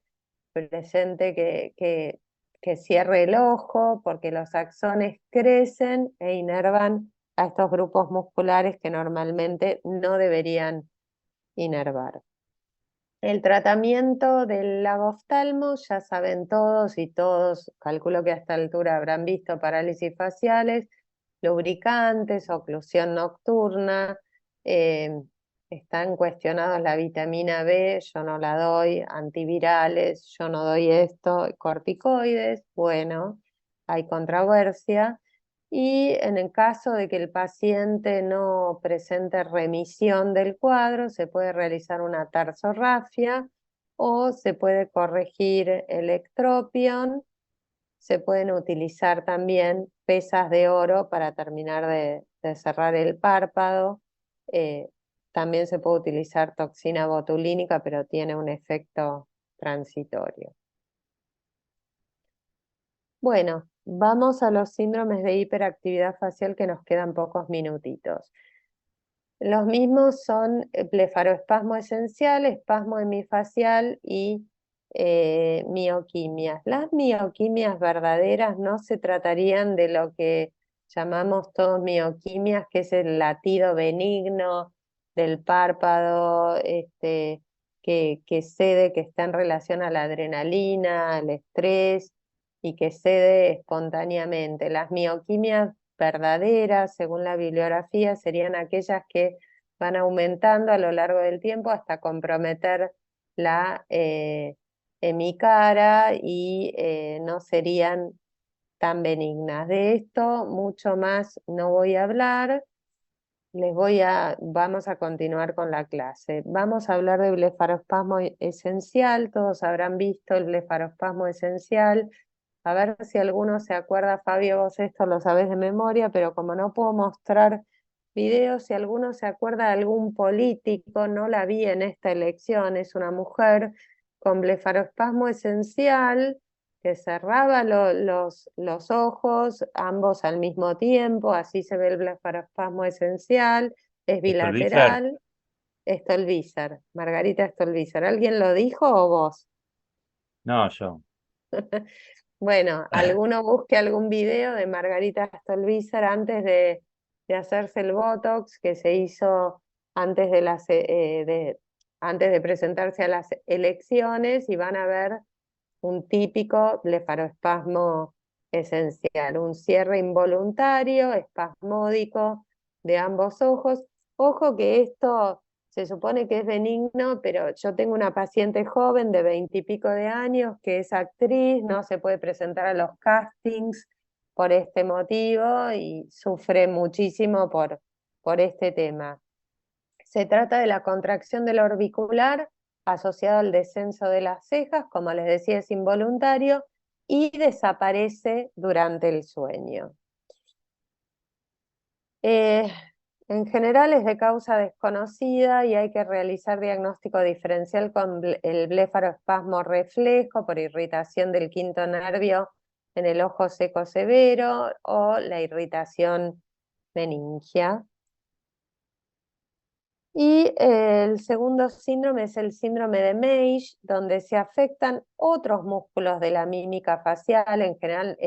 presente que que cierre el ojo, porque los axones crecen e inervan a estos grupos musculares que normalmente no deberían inervar. El tratamiento del lagoftalmo, ya saben todos y todos, calculo que a esta altura habrán visto parálisis faciales, lubricantes, oclusión nocturna, están cuestionados la vitamina B, yo no la doy, antivirales, yo no doy esto, corticoides, bueno, hay controversia. Y en el caso de que el paciente no presente remisión del cuadro, se puede realizar una tarsorrafia o se puede corregir el ectropion. Se pueden utilizar también pesas de oro para terminar de cerrar el párpado. También se puede utilizar toxina botulínica, pero tiene un efecto transitorio. Bueno, vamos a los síndromes de hiperactividad facial, que nos quedan pocos minutitos. Los mismos son blefaroespasmo esencial, espasmo hemifacial y mioquimias. Las mioquimias verdaderas no se tratarían de lo que llamamos todos mioquimias, que es el latido benigno del párpado, que cede, que está en relación a la adrenalina, al estrés y que cede espontáneamente. Las mioquimias verdaderas, según la bibliografía, serían aquellas que van aumentando a lo largo del tiempo hasta comprometer la hemicara y no serían tan benignas. De esto mucho más no voy a hablar. Vamos a continuar con la clase. Vamos a hablar de blefaroespasmo esencial. Todos habrán visto el blefaroespasmo esencial. A ver si alguno se acuerda, Fabio, vos esto lo sabés de memoria, pero como no puedo mostrar videos, si alguno se acuerda de algún político, no la vi en esta elección, es una mujer con blefaroespasmo esencial, que cerraba los ojos, ambos al mismo tiempo, así se ve el blefaroespasmo esencial, es Stolbizer. bilateral. Stolbizer, Margarita Stolbizer. ¿Alguien lo dijo o vos? No, yo. Bueno, alguno busque algún video de Margarita Stolbizer antes de hacerse el Botox, que se hizo antes antes de presentarse a las elecciones, y van a ver un típico blefaroespasmo esencial, un cierre involuntario, espasmódico de ambos ojos. Ojo que esto se supone que es benigno, pero yo tengo una paciente joven de 20 y pico de años que es actriz, no se puede presentar a los castings por este motivo y sufre muchísimo por este tema. Se trata de la contracción del orbicular asociado al descenso de las cejas, como les decía, es involuntario y desaparece durante el sueño. En general es de causa desconocida y hay que realizar diagnóstico diferencial con el blefaroespasmo reflejo por irritación del quinto nervio en el ojo seco severo o la irritación meningia. Y el segundo síndrome es el síndrome de Meigs, donde se afectan otros músculos de la mímica facial. En general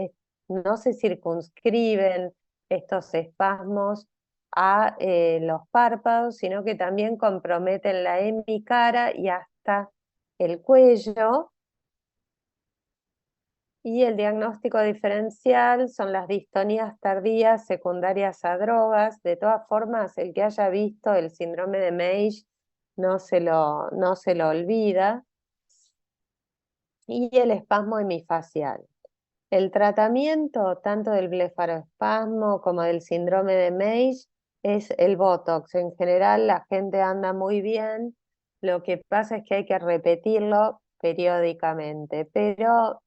no se circunscriben estos espasmos a los párpados, sino que también comprometen la hemicara y hasta el cuello. Y el diagnóstico diferencial son las distonías tardías secundarias a drogas. De todas formas, el que haya visto el síndrome de Meigs no se lo olvida. Y el espasmo hemifacial. El tratamiento tanto del blefaroespasmo como del síndrome de Meigs es el Botox. En general la gente anda muy bien, lo que pasa es que hay que repetirlo periódicamente, pero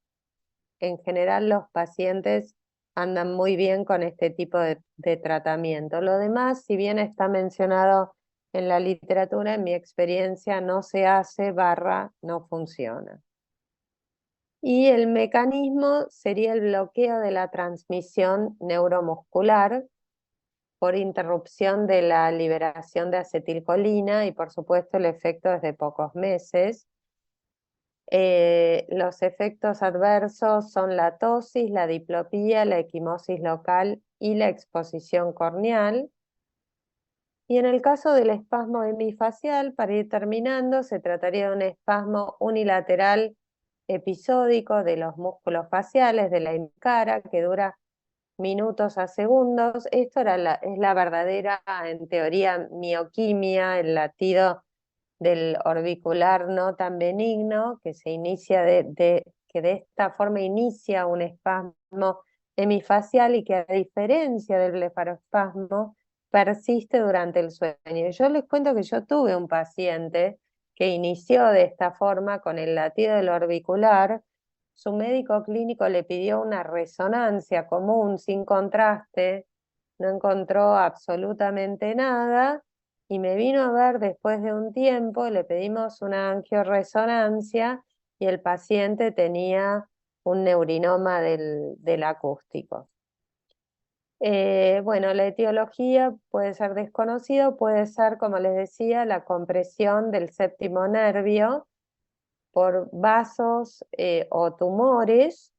en general los pacientes andan muy bien con este tipo de tratamiento. Lo demás, si bien está mencionado en la literatura, en mi experiencia no se hace / no funciona. Y el mecanismo sería el bloqueo de la transmisión neuromuscular por interrupción de la liberación de acetilcolina y por supuesto el efecto es de pocos meses. Los efectos adversos son la tosis, la diplopía, la equimosis local y la exposición corneal. Y en el caso del espasmo hemifacial, para ir terminando, se trataría de un espasmo unilateral episódico de los músculos faciales de la cara que dura minutos a segundos. Esto es la verdadera, en teoría, mioquimia, el latido del orbicular no tan benigno, que se inicia que de esta forma inicia un espasmo hemifacial y que a diferencia del blefaroespasmo persiste durante el sueño. Y yo les cuento que yo tuve un paciente que inició de esta forma con el latido del orbicular. Su médico clínico le pidió una resonancia común sin contraste, no encontró absolutamente nada y me vino a ver después de un tiempo, le pedimos una angioresonancia y el paciente tenía un neurinoma del acústico. Bueno, la etiología puede ser desconocido, puede ser, como les decía, la compresión del séptimo nervio por vasos o tumores.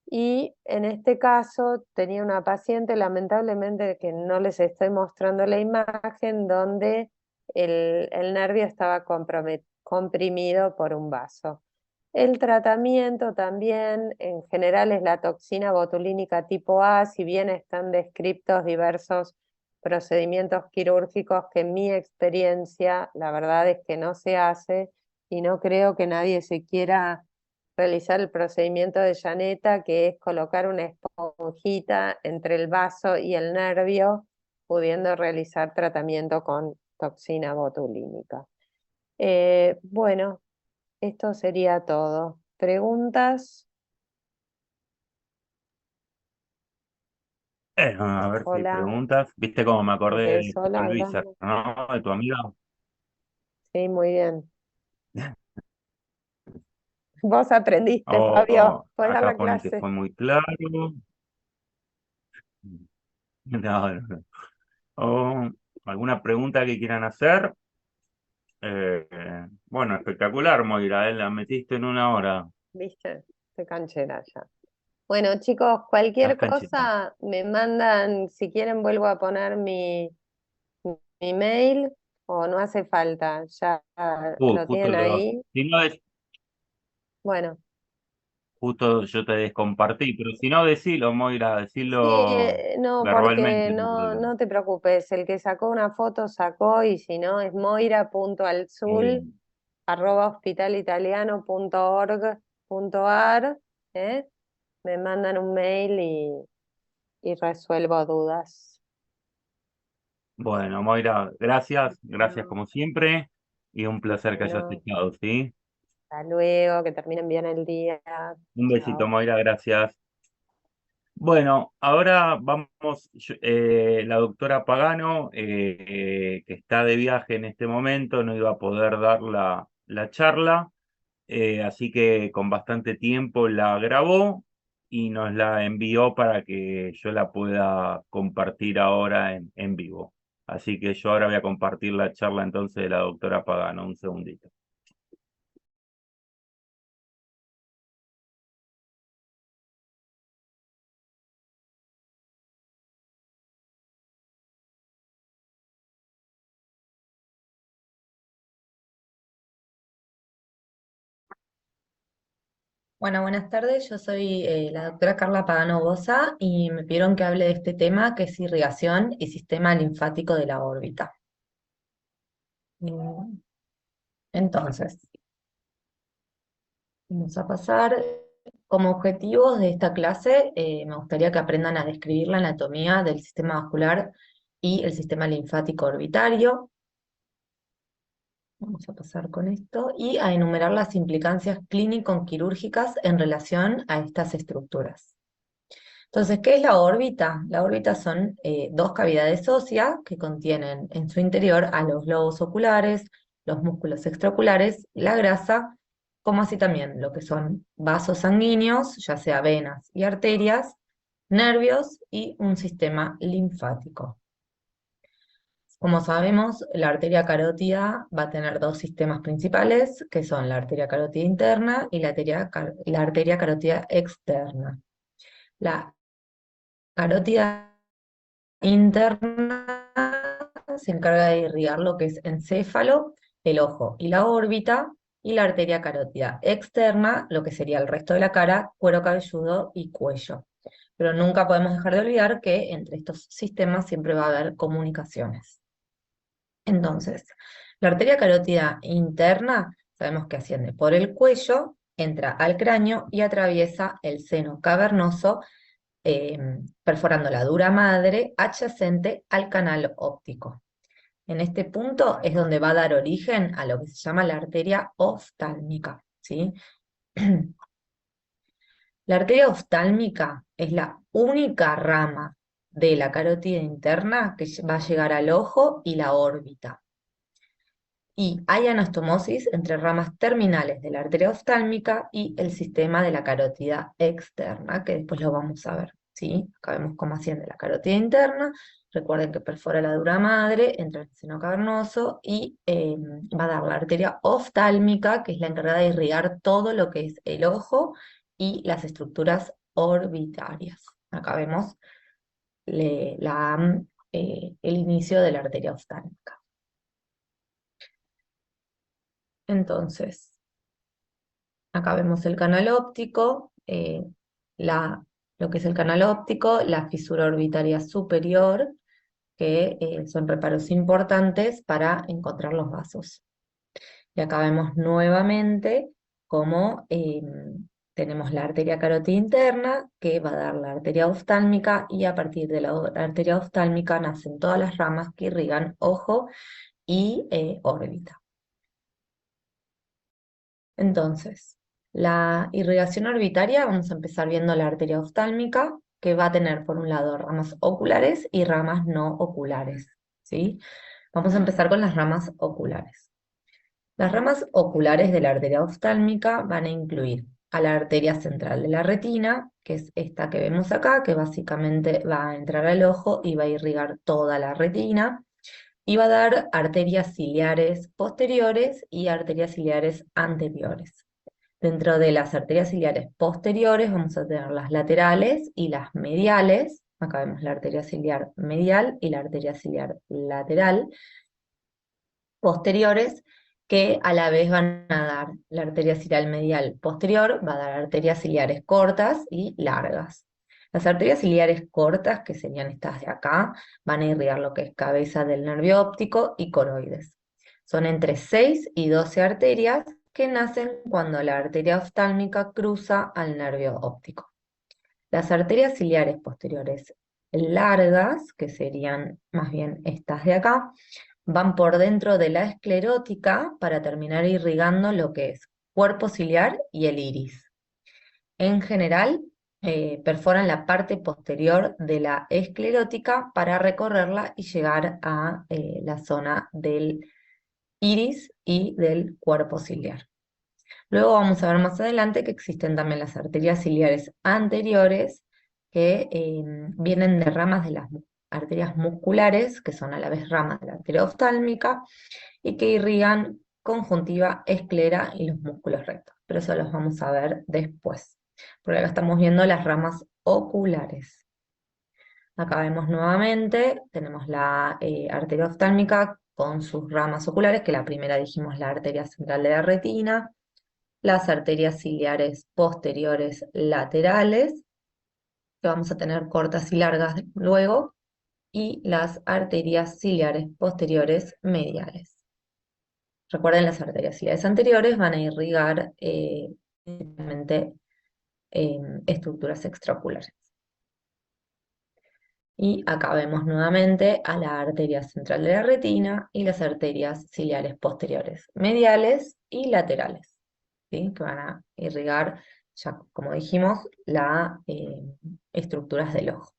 Y en este caso tenía una paciente, lamentablemente, que no les estoy mostrando la imagen, donde el nervio estaba comprimido por un vaso. El tratamiento también, en general, es la toxina botulínica tipo A, si bien están descritos diversos procedimientos quirúrgicos que en mi experiencia, la verdad es que no se hace y no creo que nadie se quiera realizar el procedimiento de Llaneta, que es colocar una esponjita entre el vaso y el nervio, pudiendo realizar tratamiento con toxina botulínica. Bueno, esto sería todo. ¿Preguntas? A ver si hay Hola, preguntas. ¿Viste cómo me ¿te acordé quedé de sola Luisa, hablando? ¿no? De tu amiga. Sí, muy bien. Vos aprendiste, Fabio, O fue a acá la ponen que clase. fue muy claro. No, no, no. O alguna pregunta que quieran hacer. Bueno, espectacular, Moira, la metiste en una hora. ¿Viste? Estoy canchera ya. Bueno, chicos, cualquier Estás canchita. cosa me mandan, si quieren vuelvo a poner mi mail o no hace falta, ya lo Justo tienen ahí. si no Bueno, justo yo te descompartí, pero si no, decilo, Moira, sí, decilo no, porque verbalmente, no hay no, problema. no te preocupes, el que sacó una foto sacó y si no es Bien. moira.alzul@hospitalitaliano.org.ar, ¿eh? Me mandan un mail y resuelvo dudas. Bueno, Moira, gracias Bueno, como siempre, y un placer que hayas bueno. estado, ¿sí? Hasta luego, que terminen bien el día. Un besito, Chao. Moira, gracias. Bueno, ahora vamos, la doctora Pagano, que está de viaje en este momento, no iba a poder dar la charla, así que con bastante tiempo la grabó y nos la envió para que yo la pueda compartir ahora en vivo. Así que yo ahora voy a compartir la charla entonces de la doctora Pagano, un segundito. Bueno, buenas tardes. Yo soy la doctora Carla Pagano Boza y me pidieron que hable de este tema que es irrigación y sistema linfático de la órbita. Mm, Entonces, vamos a pasar. Como objetivos de esta clase, me gustaría que aprendan a describir la anatomía del sistema vascular y el sistema linfático orbitario. Vamos a pasar con esto y a enumerar las implicancias clínico-quirúrgicas en relación a estas estructuras. Entonces, ¿qué es la órbita? La órbita son dos cavidades óseas que contienen en su interior a los globos oculares, los músculos extraoculares, la grasa, como así también lo que son vasos sanguíneos, ya sea venas y arterias, nervios y un sistema linfático. Como sabemos, la arteria carótida va a tener dos sistemas principales, que son la arteria carótida interna y la arteria carótida externa. La carótida interna se encarga de irrigar lo que es encéfalo, el ojo y la órbita, y la arteria carótida externa, lo que sería el resto de la cara, cuero cabelludo y cuello. Pero nunca podemos dejar de olvidar que entre estos sistemas siempre va a haber comunicaciones. Entonces, la arteria carótida interna, sabemos que asciende por el cuello, entra al cráneo y atraviesa el seno cavernoso, perforando la dura madre adyacente al canal óptico. En este punto es donde va a dar origen a lo que se llama la arteria oftálmica, ¿sí? La arteria oftálmica es la única rama de la carótida interna que va a llegar al ojo y la órbita. Y hay anastomosis entre ramas terminales de la arteria oftálmica y el sistema de la carótida externa, que después lo vamos a ver, ¿sí? Acá vemos cómo asciende la carótida interna. Recuerden que perfora la dura madre, entra en el seno cavernoso y va a dar la arteria oftálmica, que es la encargada de irrigar todo lo que es el ojo y las estructuras orbitarias. Acá vemos el inicio de la arteria oftálmica. Entonces, acá vemos el canal óptico, lo que es el canal óptico, la fisura orbitaria superior, que son reparos importantes para encontrar los vasos. Y acá vemos nuevamente cómo tenemos la arteria carótida interna, que va a dar la arteria oftálmica, y a partir de la arteria oftálmica nacen todas las ramas que irrigan ojo y órbita. Entonces, la irrigación orbitaria, vamos a empezar viendo la arteria oftálmica, que va a tener por un lado ramas oculares y ramas no oculares, ¿sí? Vamos a empezar con las ramas oculares. Las ramas oculares de la arteria oftálmica van a incluir a la arteria central de la retina, que es esta que vemos acá, que básicamente va a entrar al ojo y va a irrigar toda la retina, y va a dar arterias ciliares posteriores y arterias ciliares anteriores. Dentro de las arterias ciliares posteriores vamos a tener las laterales y las mediales. Acá vemos la arteria ciliar medial y la arteria ciliar lateral. Posteriores, que a la vez van a dar la arteria ciliar medial posterior, va a dar arterias ciliares cortas y largas. Las arterias ciliares cortas, que serían estas de acá, van a irrigar lo que es cabeza del nervio óptico y coroides. Son entre 6 y 12 arterias que nacen cuando la arteria oftálmica cruza al nervio óptico. Las arterias ciliares posteriores largas, que serían más bien estas de acá, van por dentro de la esclerótica para terminar irrigando lo que es cuerpo ciliar y el iris. En general, perforan la parte posterior de la esclerótica para recorrerla y llegar a la zona del iris y del cuerpo ciliar. Luego vamos a ver más adelante que existen también las arterias ciliares anteriores, que vienen de ramas de las arterias musculares, que son a la vez ramas de la arteria oftálmica, y que irrigan conjuntiva, esclera y los músculos rectos. Pero eso los vamos a ver después, porque acá estamos viendo las ramas oculares. Acá vemos nuevamente, tenemos la arteria oftálmica con sus ramas oculares, que la primera dijimos la arteria central de la retina, las arterias ciliares posteriores laterales, que vamos a tener cortas y largas luego, y las arterias ciliares posteriores mediales. Recuerden, las arterias ciliares anteriores van a irrigar estructuras extraoculares. Y acá vemos nuevamente a la arteria central de la retina y las arterias ciliares posteriores mediales y laterales, ¿sí? Que van a irrigar, ya como dijimos, las estructuras del ojo.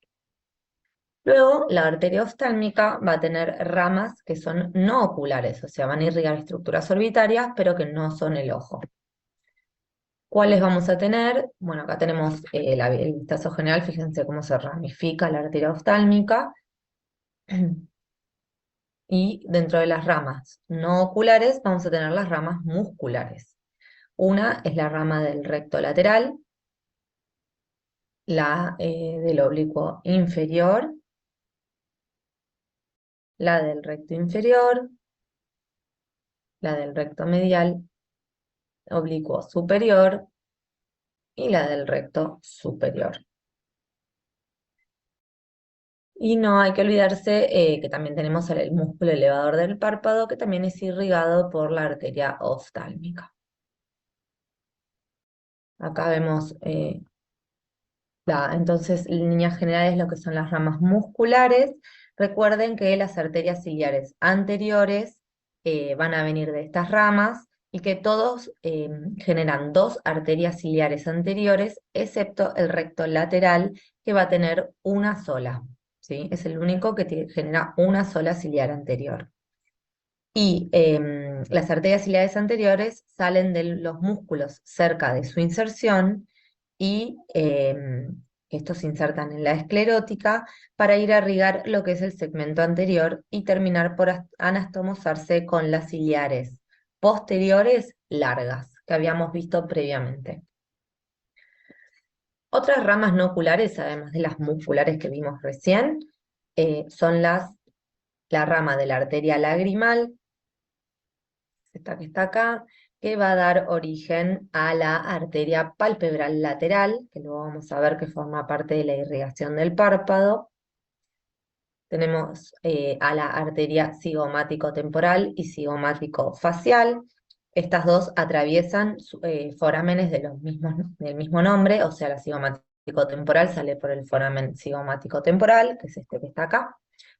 Luego, la arteria oftálmica va a tener ramas que son no oculares, o sea, van a irrigar estructuras orbitarias, pero que no son el ojo. ¿Cuáles vamos a tener? Bueno, acá tenemos el vistazo general, fíjense cómo se ramifica la arteria oftálmica. Y dentro de las ramas no oculares vamos a tener las ramas musculares. Una es la rama del recto lateral, la del oblicuo inferior, la del recto inferior, la del recto medial, oblicuo superior y la del recto superior. Y no hay que olvidarse que también tenemos el músculo elevador del párpado, que también es irrigado por la arteria oftálmica. Acá vemos, entonces, en líneas generales, lo que son las ramas musculares. Recuerden que las arterias ciliares anteriores van a venir de estas ramas y que todos generan dos arterias ciliares anteriores, excepto el recto lateral, que va a tener una sola. ¿Sí? Es el único que genera una sola ciliar anterior. Y las arterias ciliares anteriores salen de los músculos cerca de su inserción y estos se insertan en la esclerótica para ir a irrigar lo que es el segmento anterior y terminar por anastomosarse con las ciliares posteriores largas que habíamos visto previamente. Otras ramas no oculares, además de las musculares que vimos recién, son la rama de la arteria lagrimal, esta que está acá, que va a dar origen a la arteria palpebral lateral, que luego vamos a ver que forma parte de la irrigación del párpado. Tenemos a la arteria cigomático-temporal y cigomático-facial. Estas dos atraviesan forámenes del mismo nombre, o sea, la cigomático-temporal sale por el foramen cigomático-temporal, que es este que está acá.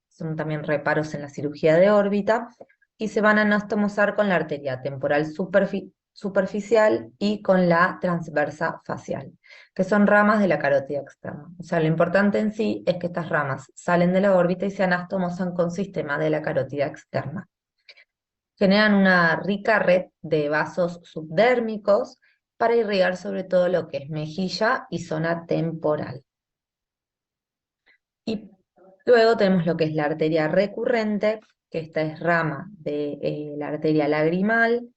Son también reparos en la cirugía de órbita, y se van a anastomosar con la arteria temporal superficial y con la transversa facial, que son ramas de la carótida externa. O sea, lo importante en sí es que estas ramas salen de la órbita y se anastomosan con sistema de la carótida externa. Generan una rica red de vasos subdérmicos para irrigar sobre todo lo que es mejilla y zona temporal. Y luego tenemos lo que es la arteria recurrente, que esta es rama de la arteria lagrimal,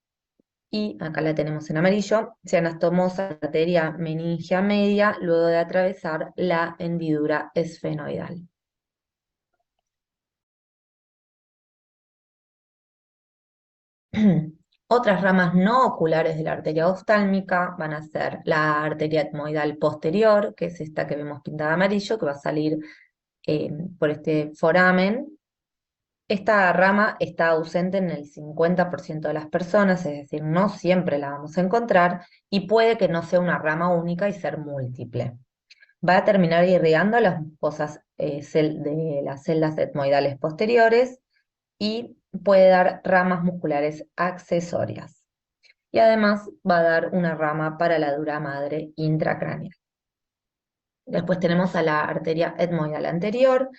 y acá la tenemos en amarillo. Se anastomosa la arteria meningia media luego de atravesar la hendidura esfenoidal. Otras ramas no oculares de la arteria oftálmica van a ser la arteria etmoidal posterior, que es esta que vemos pintada amarillo, que va a salir por este foramen. Esta rama está ausente en el 50% de las personas, es decir, no siempre la vamos a encontrar, y puede que no sea una rama única y ser múltiple. Va a terminar irrigando las mucosas de las celdas etmoidales posteriores y puede dar ramas musculares accesorias. Y además va a dar una rama para la dura madre intracraneal. Después tenemos a la arteria etmoidal anterior,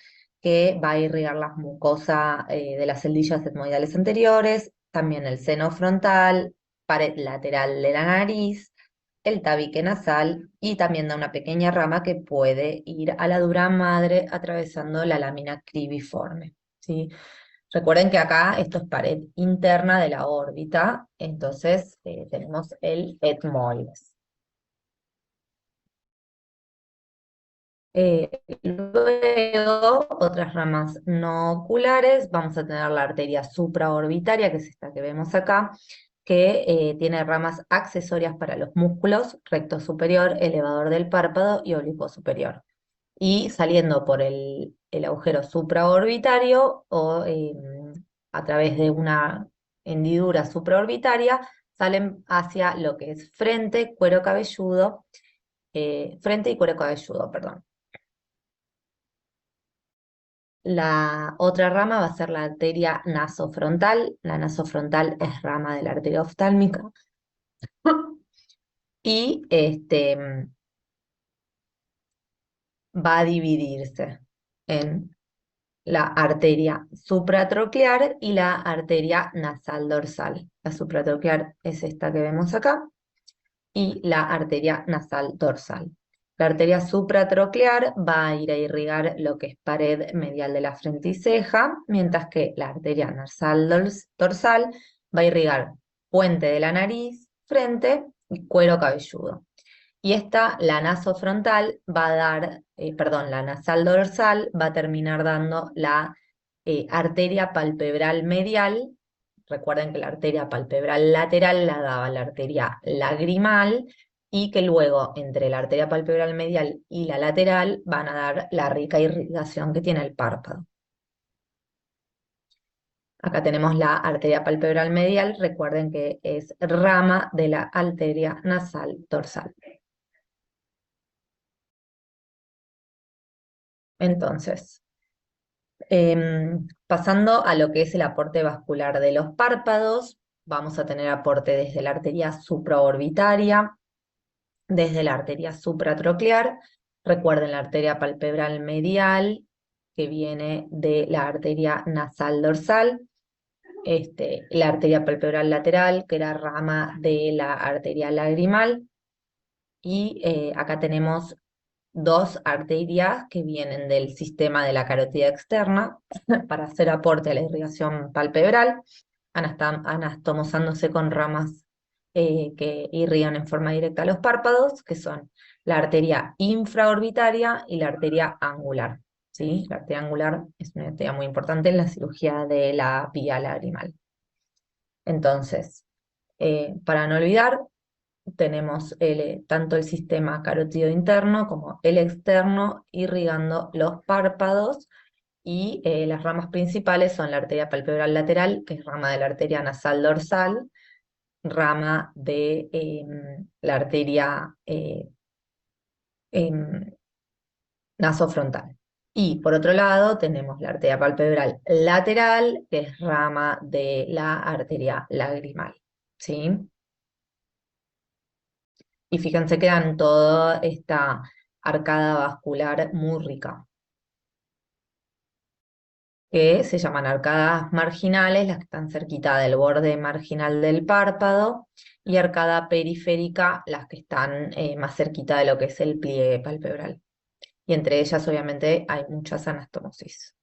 que va a irrigar las mucosas de las celdillas etmoidales anteriores, también el seno frontal, pared lateral de la nariz, el tabique nasal, y también da una pequeña rama que puede ir a la dura madre atravesando la lámina cribiforme, ¿sí? Recuerden que acá esto es pared interna de la órbita, entonces tenemos el etmoides. Luego, otras ramas no oculares, vamos a tener la arteria supraorbitaria, que es esta que vemos acá, que tiene ramas accesorias para los músculos, recto superior, elevador del párpado y oblicuo superior. Y saliendo por el agujero supraorbitario o a través de una hendidura supraorbitaria, salen hacia lo que es frente, cuero cabelludo, frente y cuero cabelludo, perdón. La otra rama va a ser la arteria nasofrontal. La nasofrontal es rama de la arteria oftálmica. Y va a dividirse en la arteria supratroquear y la arteria nasal dorsal. La supratroquear es esta que vemos acá, y la arteria nasal dorsal. La arteria supratroclear va a ir a irrigar lo que es pared medial de la frente y ceja, mientras que la arteria nasal dorsal va a irrigar puente de la nariz, frente y cuero cabelludo. Y esta, la nasofrontal, va a dar, la nasal dorsal va a terminar dando la arteria palpebral medial. Recuerden que la arteria palpebral lateral la daba la arteria lagrimal y que luego entre la arteria palpebral medial y la lateral van a dar la rica irrigación que tiene el párpado. Acá tenemos la arteria palpebral medial, recuerden que es rama de la arteria nasal dorsal. Entonces, pasando a lo que es el aporte vascular de los párpados, vamos a tener aporte desde la arteria supraorbitaria, desde la arteria supratroclear. Recuerden la arteria palpebral medial, que viene de la arteria nasal dorsal, la arteria palpebral lateral, que era rama de la arteria lagrimal, y acá tenemos dos arterias que vienen del sistema de la carótida externa para hacer aporte a la irrigación palpebral, anastomosándose con ramas que irrigan en forma directa los párpados, que son la arteria infraorbitaria y la arteria angular. ¿Sí? La arteria angular es una arteria muy importante en la cirugía de la vía lagrimal. Entonces, para no olvidar, tenemos tanto el sistema carótido interno como el externo irrigando los párpados, y las ramas principales son la arteria palpebral lateral, que es rama de la arteria nasal dorsal, rama de la arteria nasofrontal. Y por otro lado tenemos la arteria palpebral lateral, que es rama de la arteria lagrimal, ¿sí? Y fíjense que dan toda esta arcada vascular muy rica, que se llaman arcadas marginales, las que están cerquita del borde marginal del párpado, y arcada periférica, las que están más cerquita de lo que es el pliegue palpebral. Y entre ellas, obviamente, hay muchas anastomosis.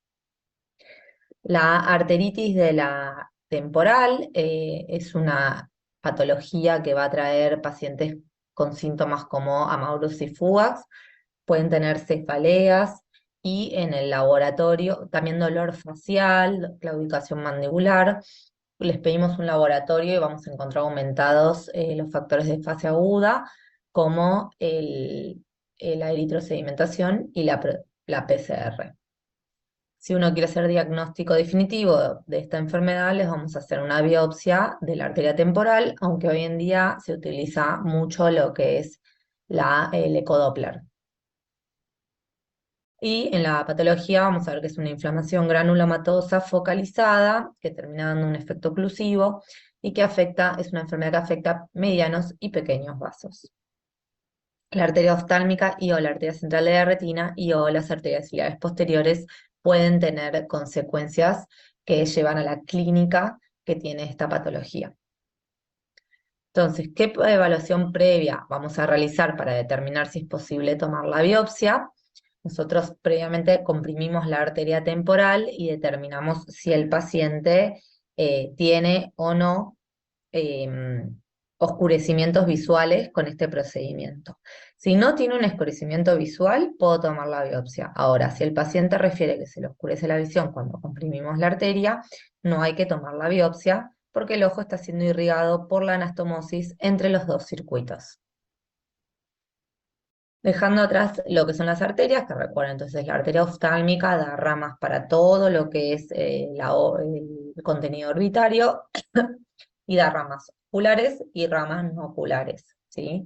La arteritis de la temporal es una patología que va a traer pacientes con síntomas como Amaurus y Fugax, pueden tener cefaleas y en el laboratorio también dolor facial, claudicación mandibular. Les pedimos un laboratorio y vamos a encontrar aumentados los factores de fase aguda como la eritrosedimentación y la PCR. Si uno quiere hacer diagnóstico definitivo de esta enfermedad, les vamos a hacer una biopsia de la arteria temporal, aunque hoy en día se utiliza mucho lo que es el ecodoppler. Y en la patología vamos a ver que es una inflamación granulomatosa focalizada, que termina dando un efecto oclusivo y que es una enfermedad que afecta medianos y pequeños vasos. La arteria oftálmica y o la arteria central de la retina y o las arterias ciliares posteriores pueden tener consecuencias que llevan a la clínica que tiene esta patología. Entonces, ¿qué evaluación previa vamos a realizar para determinar si es posible tomar la biopsia? Nosotros previamente comprimimos la arteria temporal y determinamos si el paciente tiene o no oscurecimientos visuales con este procedimiento. Si no tiene un oscurecimiento visual, puedo tomar la biopsia. Ahora, si el paciente refiere que se le oscurece la visión cuando comprimimos la arteria, no hay que tomar la biopsia porque el ojo está siendo irrigado por la anastomosis entre los dos circuitos. Dejando atrás lo que son las arterias, que recuerden entonces la arteria oftálmica da ramas para todo lo que es el contenido orbitario y da ramas oculares y ramas no oculares, ¿sí?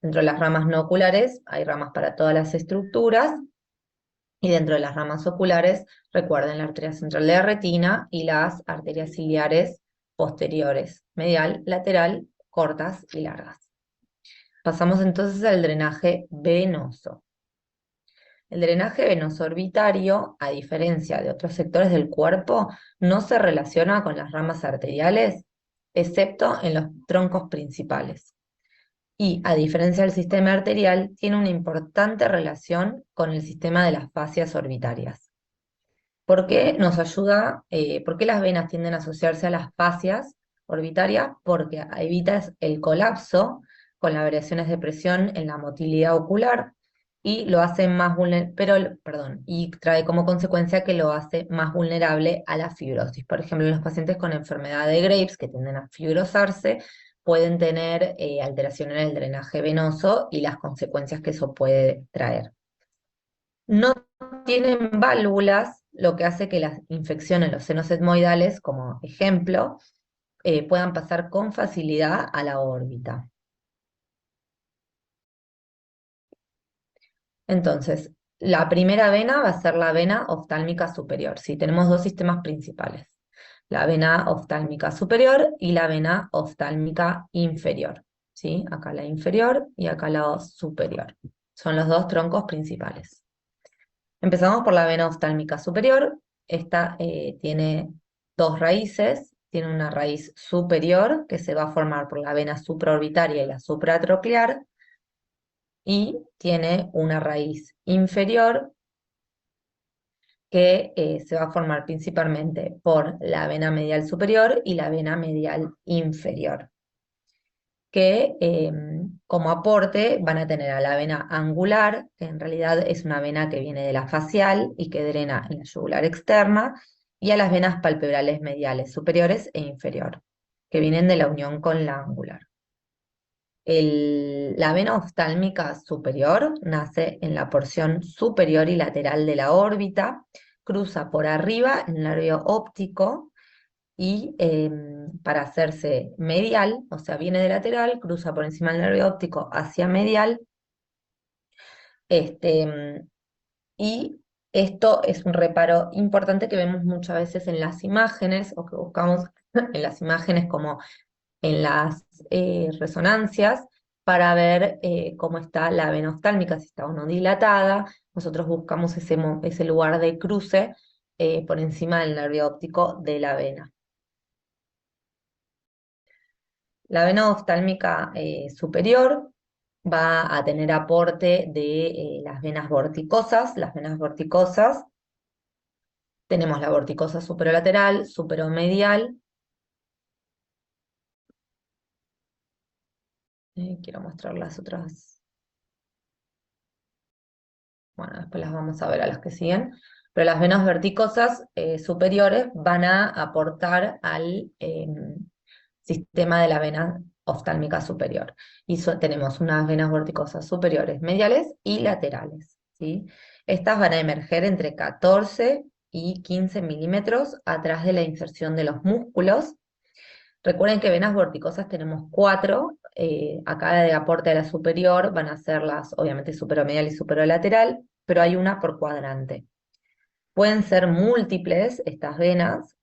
Dentro de las ramas no oculares hay ramas para todas las estructuras y dentro de las ramas oculares recuerden la arteria central de la retina y las arterias ciliares posteriores, medial, lateral, cortas y largas. Pasamos entonces al drenaje venoso. El drenaje venoso orbitario, a diferencia de otros sectores del cuerpo, no se relaciona con las ramas arteriales, excepto en los troncos principales. y, a diferencia del sistema arterial, tiene una importante relación con el sistema de las fascias orbitarias. ¿Por qué nos ayuda? ¿Por qué las venas tienden a asociarse a las fascias orbitarias? Porque evita el colapso con las variaciones de presión en la motilidad ocular y lo hace más y trae como consecuencia que lo hace más vulnerable a la fibrosis. Por ejemplo, los pacientes con enfermedad de Graves que tienden a fibrosarse pueden tener alteración en el drenaje venoso y las consecuencias que eso puede traer. No tienen válvulas, lo que hace que las infecciones en los senos etmoidales, como ejemplo, puedan pasar con facilidad a la órbita. Entonces, la primera vena va a ser la vena oftálmica superior. ¿Sí? Tenemos dos sistemas principales, la vena oftálmica superior y la vena oftálmica inferior. ¿Sí? Acá la inferior y acá la superior. Son los dos troncos principales. Empezamos por la vena oftálmica superior. Esta tiene dos raíces. Tiene una raíz superior que se va a formar por la vena supraorbitaria y la supratroclear. Y tiene una raíz inferior que se va a formar principalmente por la vena medial superior y la vena medial inferior, que como aporte van a tener a la vena angular, que en realidad es una vena que viene de la facial y que drena en la yugular externa, y a las venas palpebrales mediales superiores e inferior, que vienen de la unión con la angular. La vena oftálmica superior nace en la porción superior y lateral de la órbita, cruza por arriba el nervio óptico y para hacerse medial, o sea, viene de lateral, cruza por encima del nervio óptico hacia medial, y esto es un reparo importante que vemos muchas veces en las imágenes, o que buscamos en las imágenes como en las resonancias, para ver cómo está la vena oftálmica, si está o no dilatada. Nosotros buscamos ese lugar de cruce por encima del nervio óptico de la vena. La vena oftálmica superior va a tener aporte de las venas vorticosas. Las venas vorticosas, tenemos la vorticosa superolateral, superomedial. Quiero mostrar las otras. Bueno, después las vamos a ver a las que siguen. Pero las venas verticosas superiores van a aportar al sistema de la vena oftálmica superior. Y tenemos unas venas verticosas superiores, mediales y laterales, ¿sí? Estas van a emerger entre 14 y 15 milímetros atrás de la inserción de los músculos. Recuerden que venas vorticosas tenemos 4, acá de aporte a la superior van a ser las, obviamente, superomedial y superolateral, pero hay una por cuadrante. Pueden ser múltiples estas venas,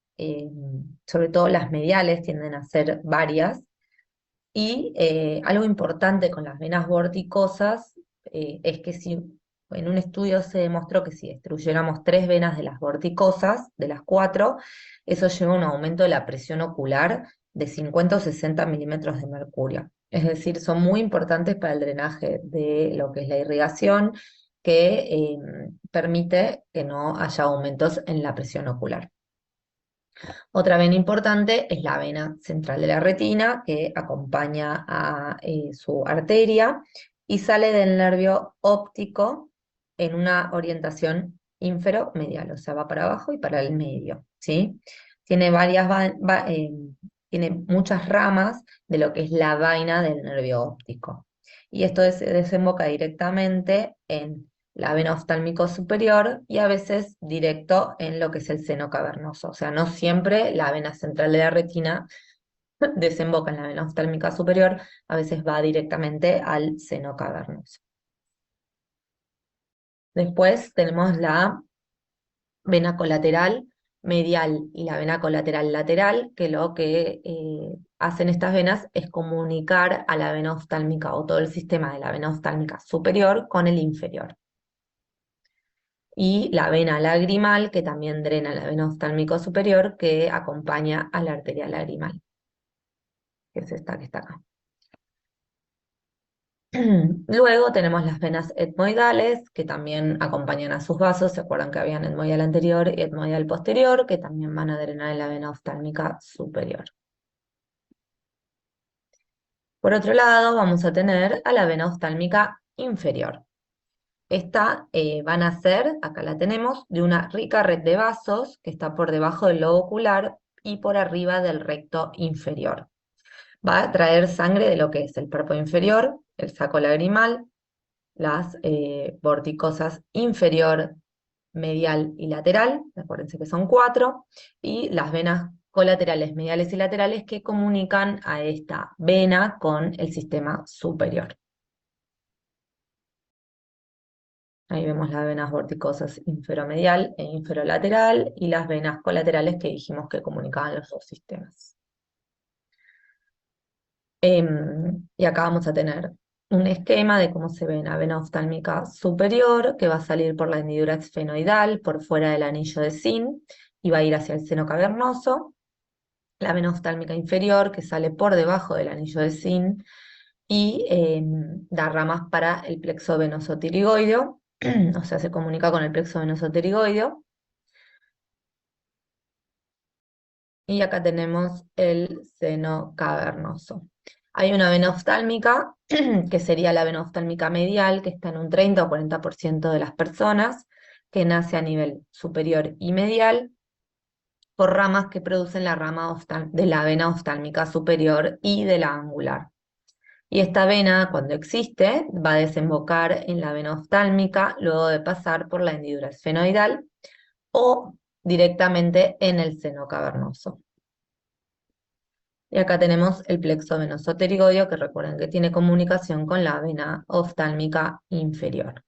sobre todo las mediales tienden a ser varias, y algo importante con las venas vorticosas es que si en un estudio se demostró que si destruyéramos 3 venas de las vorticosas, de las 4, eso lleva a un aumento de la presión ocular de 50 o 60 milímetros de mercurio. Es decir, son muy importantes para el drenaje de lo que es la irrigación, que permite que no haya aumentos en la presión ocular. Otra vena importante es la vena central de la retina, que acompaña a su arteria y sale del nervio óptico en una orientación inferomedial, o sea, va para abajo y para el medio, ¿sí? Tiene tiene muchas ramas de lo que es la vaina del nervio óptico. Y esto desemboca directamente en la vena oftálmico superior y a veces directo en lo que es el seno cavernoso. O sea, no siempre la vena central de la retina desemboca en la vena oftálmica superior, a veces va directamente al seno cavernoso. Después tenemos la vena colateral medial y la vena colateral lateral, que lo que hacen estas venas es comunicar a la vena oftálmica o todo el sistema de la vena oftálmica superior con el inferior. Y la vena lagrimal, que también drena la vena oftálmico superior, que acompaña a la arteria lagrimal, que es esta que está acá. Luego tenemos las venas etmoidales, que también acompañan a sus vasos. ¿Se acuerdan que habían etmoidal anterior y etmoidal posterior? Que también van a drenar en la vena oftálmica superior. Por otro lado, vamos a tener a la vena oftálmica inferior. Esta va a nacer, acá la tenemos, de una rica red de vasos que está por debajo del lobo ocular y por arriba del recto inferior. Va a traer sangre de lo que es el párpado inferior, el saco lagrimal, las vorticosas inferior, medial y lateral, acuérdense que son 4, y las venas colaterales, mediales y laterales que comunican a esta vena con el sistema superior. Ahí vemos las venas vorticosas inferomedial e inferolateral y las venas colaterales que dijimos que comunicaban los dos sistemas. Y acá vamos a tener un esquema de cómo se ve una vena oftálmica superior que va a salir por la hendidura esfenoidal, por fuera del anillo de Zinc, y va a ir hacia el seno cavernoso. La vena oftálmica inferior que sale por debajo del anillo de Zinc y da ramas para el plexo venoso pterigoideo, o sea, se comunica con el plexo venoso pterigoideo. Y acá tenemos el seno cavernoso. Hay una vena oftálmica, que sería la vena oftálmica medial, que está en un 30 o 40% de las personas, que nace a nivel superior y medial, por ramas que producen la rama de la vena oftálmica superior y de la angular. Y esta vena, cuando existe, va a desembocar en la vena oftálmica, luego de pasar por la hendidura esfenoidal, o directamente en el seno cavernoso. Y acá tenemos el plexo venoso pterigoideo, que recuerden que tiene comunicación con la vena oftálmica inferior.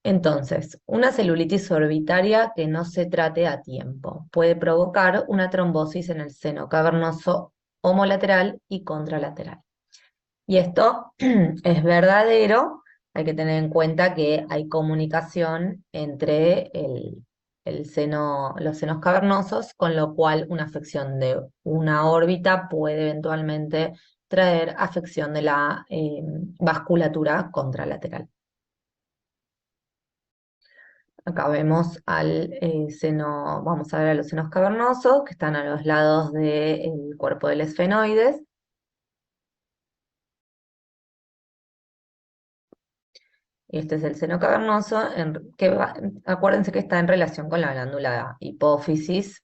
Entonces, una celulitis orbitaria que no se trate a tiempo puede provocar una trombosis en el seno cavernoso homolateral y contralateral. Y esto es verdadero, hay que tener en cuenta que hay comunicación entre los senos cavernosos, con lo cual una afección de una órbita puede eventualmente traer afección de la vasculatura contralateral. Acá vemos al seno, vamos a ver a los senos cavernosos que están a los lados del cuerpo del esfenoides. Este es el seno cavernoso, acuérdense que está en relación con la glándula hipófisis.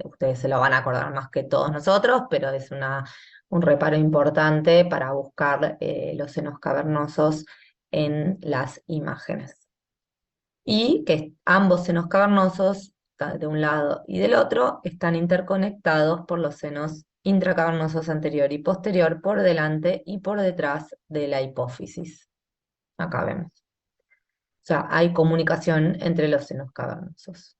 Ustedes se lo van a acordar más que todos nosotros, pero es un reparo importante para buscar los senos cavernosos en las imágenes. Y que ambos senos cavernosos, de un lado y del otro, están interconectados por los senos intracavernosos anterior y posterior, por delante y por detrás de la hipófisis. Acá vemos. O sea, hay comunicación entre los senos cavernosos.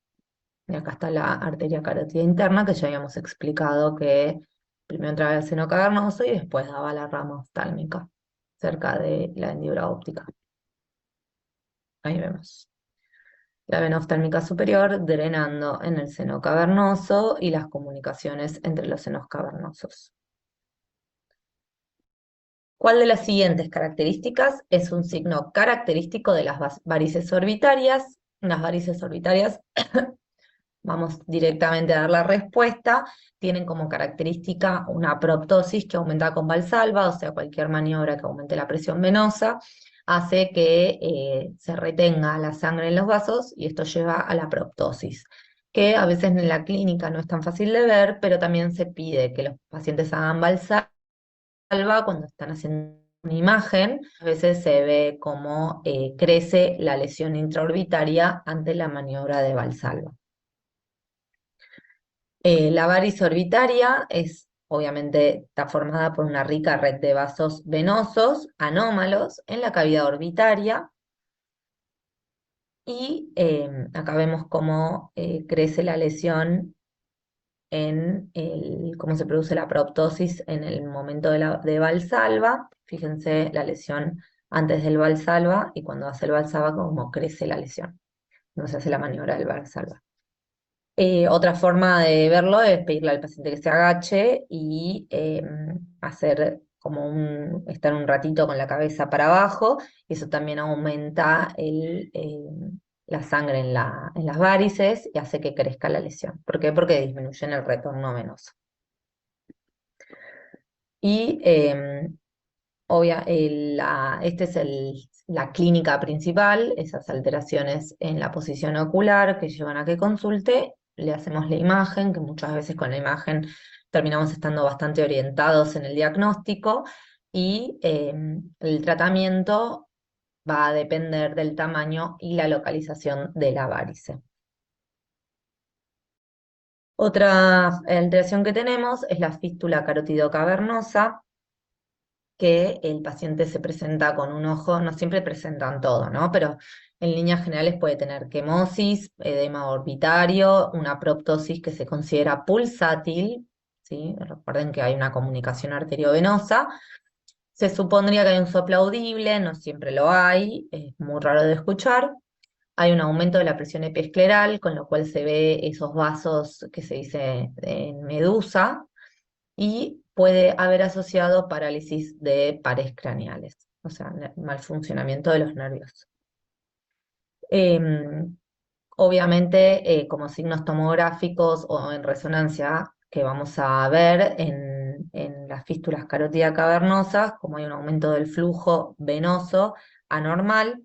Y acá está la arteria carótida interna, que ya habíamos explicado que primero entraba el seno cavernoso y después daba la rama oftálmica, cerca de la hendidura óptica. Ahí vemos. La vena oftálmica superior drenando en el seno cavernoso y las comunicaciones entre los senos cavernosos. ¿Cuál de las siguientes características es un signo característico de las varices orbitarias? Las varices orbitarias, vamos directamente a dar la respuesta, tienen como característica una proptosis que aumenta con Valsalva, o sea, cualquier maniobra que aumente la presión venosa, hace que se retenga la sangre en los vasos y esto lleva a la proptosis, que a veces en la clínica no es tan fácil de ver, pero también se pide que los pacientes hagan Valsalva cuando están haciendo una imagen. A veces se ve cómo crece la lesión intraorbitaria ante la maniobra de Valsalva. La varice orbitaria obviamente está formada por una rica red de vasos venosos anómalos en la cavidad orbitaria, y acá vemos cómo crece la lesión cómo se produce la proptosis en el momento de Valsalva. Fíjense la lesión antes del Valsalva y cuando hace el Valsalva cómo crece la lesión, cuando se hace la maniobra del Valsalva. Otra forma de verlo es pedirle al paciente que se agache y hacer estar un ratito con la cabeza para abajo, y eso también aumenta la sangre en las varices y hace que crezca la lesión. ¿Por qué? Porque disminuyen el retorno venoso. Y esta es la clínica principal, esas alteraciones en la posición ocular que llevan a que consulte, le hacemos la imagen, que muchas veces con la imagen terminamos estando bastante orientados en el diagnóstico, y el tratamiento va a depender del tamaño y la localización de la varice. Otra alteración que tenemos es la fístula carótido cavernosa, que el paciente se presenta con un ojo, no siempre presentan todo, ¿no? Pero en líneas generales puede tener quemosis, edema orbitario, una proptosis que se considera pulsátil, ¿sí? Recuerden que hay una comunicación arteriovenosa. Se supondría que hay un soplo audible, no siempre lo hay, es muy raro de escuchar. Hay un aumento de la presión epiescleral, con lo cual se ve esos vasos que se dice en medusa, y puede haber asociado parálisis de pares craneales, o sea, mal funcionamiento de los nervios. Obviamente, como signos tomográficos o en resonancia que vamos a ver en las fístulas carótidas cavernosas, como hay un aumento del flujo venoso anormal,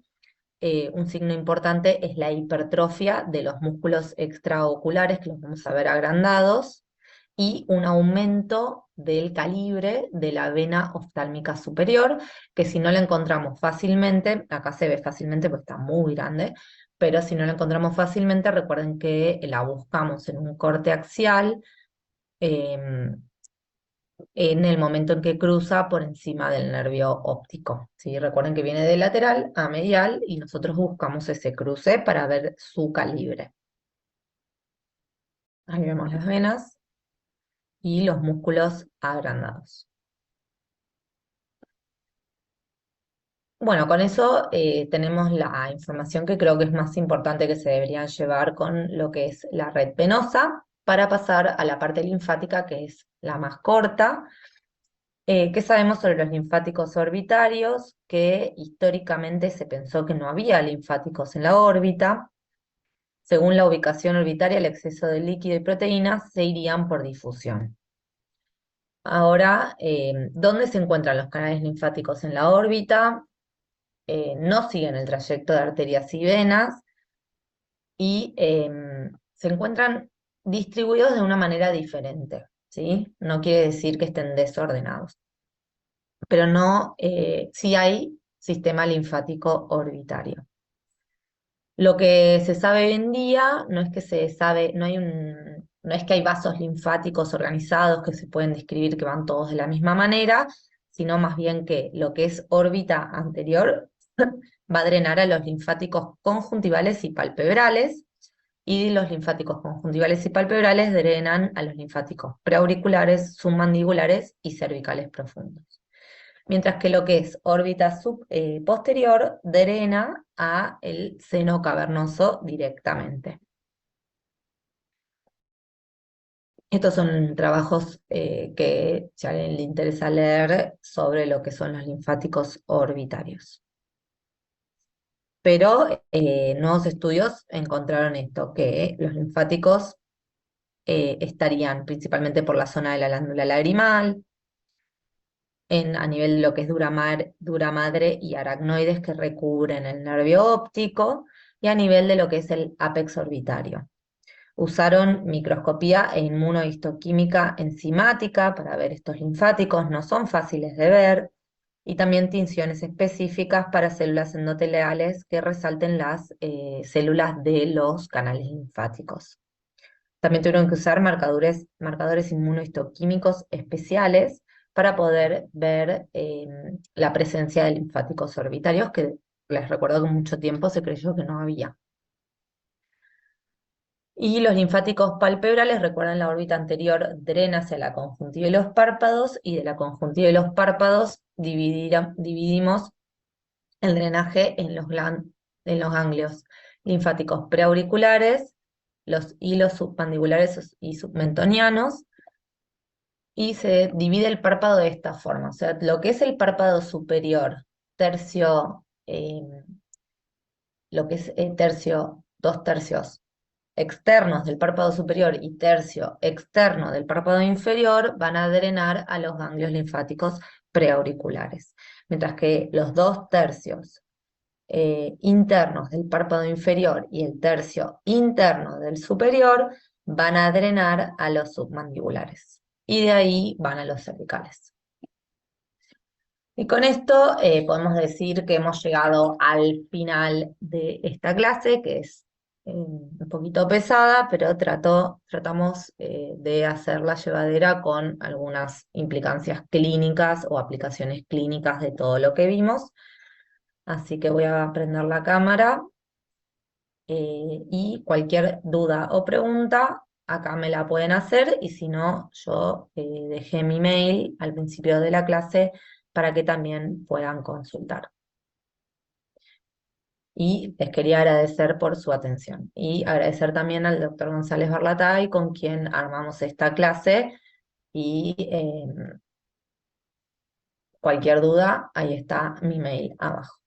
un signo importante es la hipertrofia de los músculos extraoculares, que los vamos a ver agrandados, y un aumento del calibre de la vena oftálmica superior, que si no la encontramos fácilmente, acá se ve fácilmente porque está muy grande, pero si no la encontramos fácilmente, recuerden que la buscamos en un corte axial, en el momento en que cruza por encima del nervio óptico, ¿sí? Recuerden que viene de lateral a medial y nosotros buscamos ese cruce para ver su calibre. Ahí vemos las venas y los músculos agrandados. Bueno, con eso tenemos la información que creo que es más importante que se deberían llevar con lo que es la red venosa, para pasar a la parte linfática, que es la más corta. ¿Qué sabemos sobre los linfáticos orbitarios? Que históricamente se pensó que no había linfáticos en la órbita. Según la ubicación orbitaria, el exceso de líquido y proteínas se irían por difusión. Ahora, ¿dónde se encuentran los canales linfáticos en la órbita? No siguen el trayecto de arterias y venas, y se encuentran distribuidos de una manera diferente, ¿sí? No quiere decir que estén desordenados, pero no, sí hay sistema linfático orbitario. Lo que se sabe hoy en día no es que se sabe, no es que hay vasos linfáticos organizados que se pueden describir que van todos de la misma manera, sino más bien que lo que es órbita anterior va a drenar a los linfáticos conjuntivales y palpebrales, y los linfáticos conjuntivales y palpebrales drenan a los linfáticos preauriculares, submandibulares y cervicales profundos. Mientras que lo que es órbita posterior drena a el seno cavernoso directamente. Estos son trabajos que si a alguien le interesa leer sobre lo que son los linfáticos orbitarios. Pero nuevos estudios encontraron esto, que los linfáticos estarían principalmente por la zona de la glándula lagrimal, a nivel de lo que es dura madre y aracnoides que recubren el nervio óptico, y a nivel de lo que es el ápex orbitario. Usaron microscopía e inmunohistoquímica enzimática para ver estos linfáticos, no son fáciles de ver, y también tinciones específicas para células endoteliales que resalten las células de los canales linfáticos. También tuvieron que usar marcadores inmunohistoquímicos especiales para poder ver la presencia de linfáticos orbitarios, que les recuerdo que mucho tiempo se creyó que no había. Y los linfáticos palpebrales, recuerdan, la órbita anterior drena hacia la conjuntiva y los párpados, y de la conjuntiva y los párpados dividimos el drenaje en los ganglios linfáticos preauriculares, los hilos submandibulares y submentonianos, y se divide el párpado de esta forma. O sea, lo que es el párpado superior, tercio, lo que es tercio, 2 tercios externos del párpado superior y tercio externo del párpado inferior van a drenar a los ganglios linfáticos preauriculares, mientras que los 2 tercios internos del párpado inferior y el tercio interno del superior van a drenar a los submandibulares y de ahí van a los cervicales. Y con esto podemos decir que hemos llegado al final de esta clase, que es un poquito pesada, pero tratamos de hacerla llevadera con algunas implicancias clínicas o aplicaciones clínicas de todo lo que vimos. Así que voy a prender la cámara y cualquier duda o pregunta acá me la pueden hacer, y si no, yo dejé mi mail al principio de la clase para que también puedan consultar. Y les quería agradecer por su atención. Y agradecer también al doctor González Barlatay, con quien armamos esta clase. Y cualquier duda, ahí está mi mail abajo.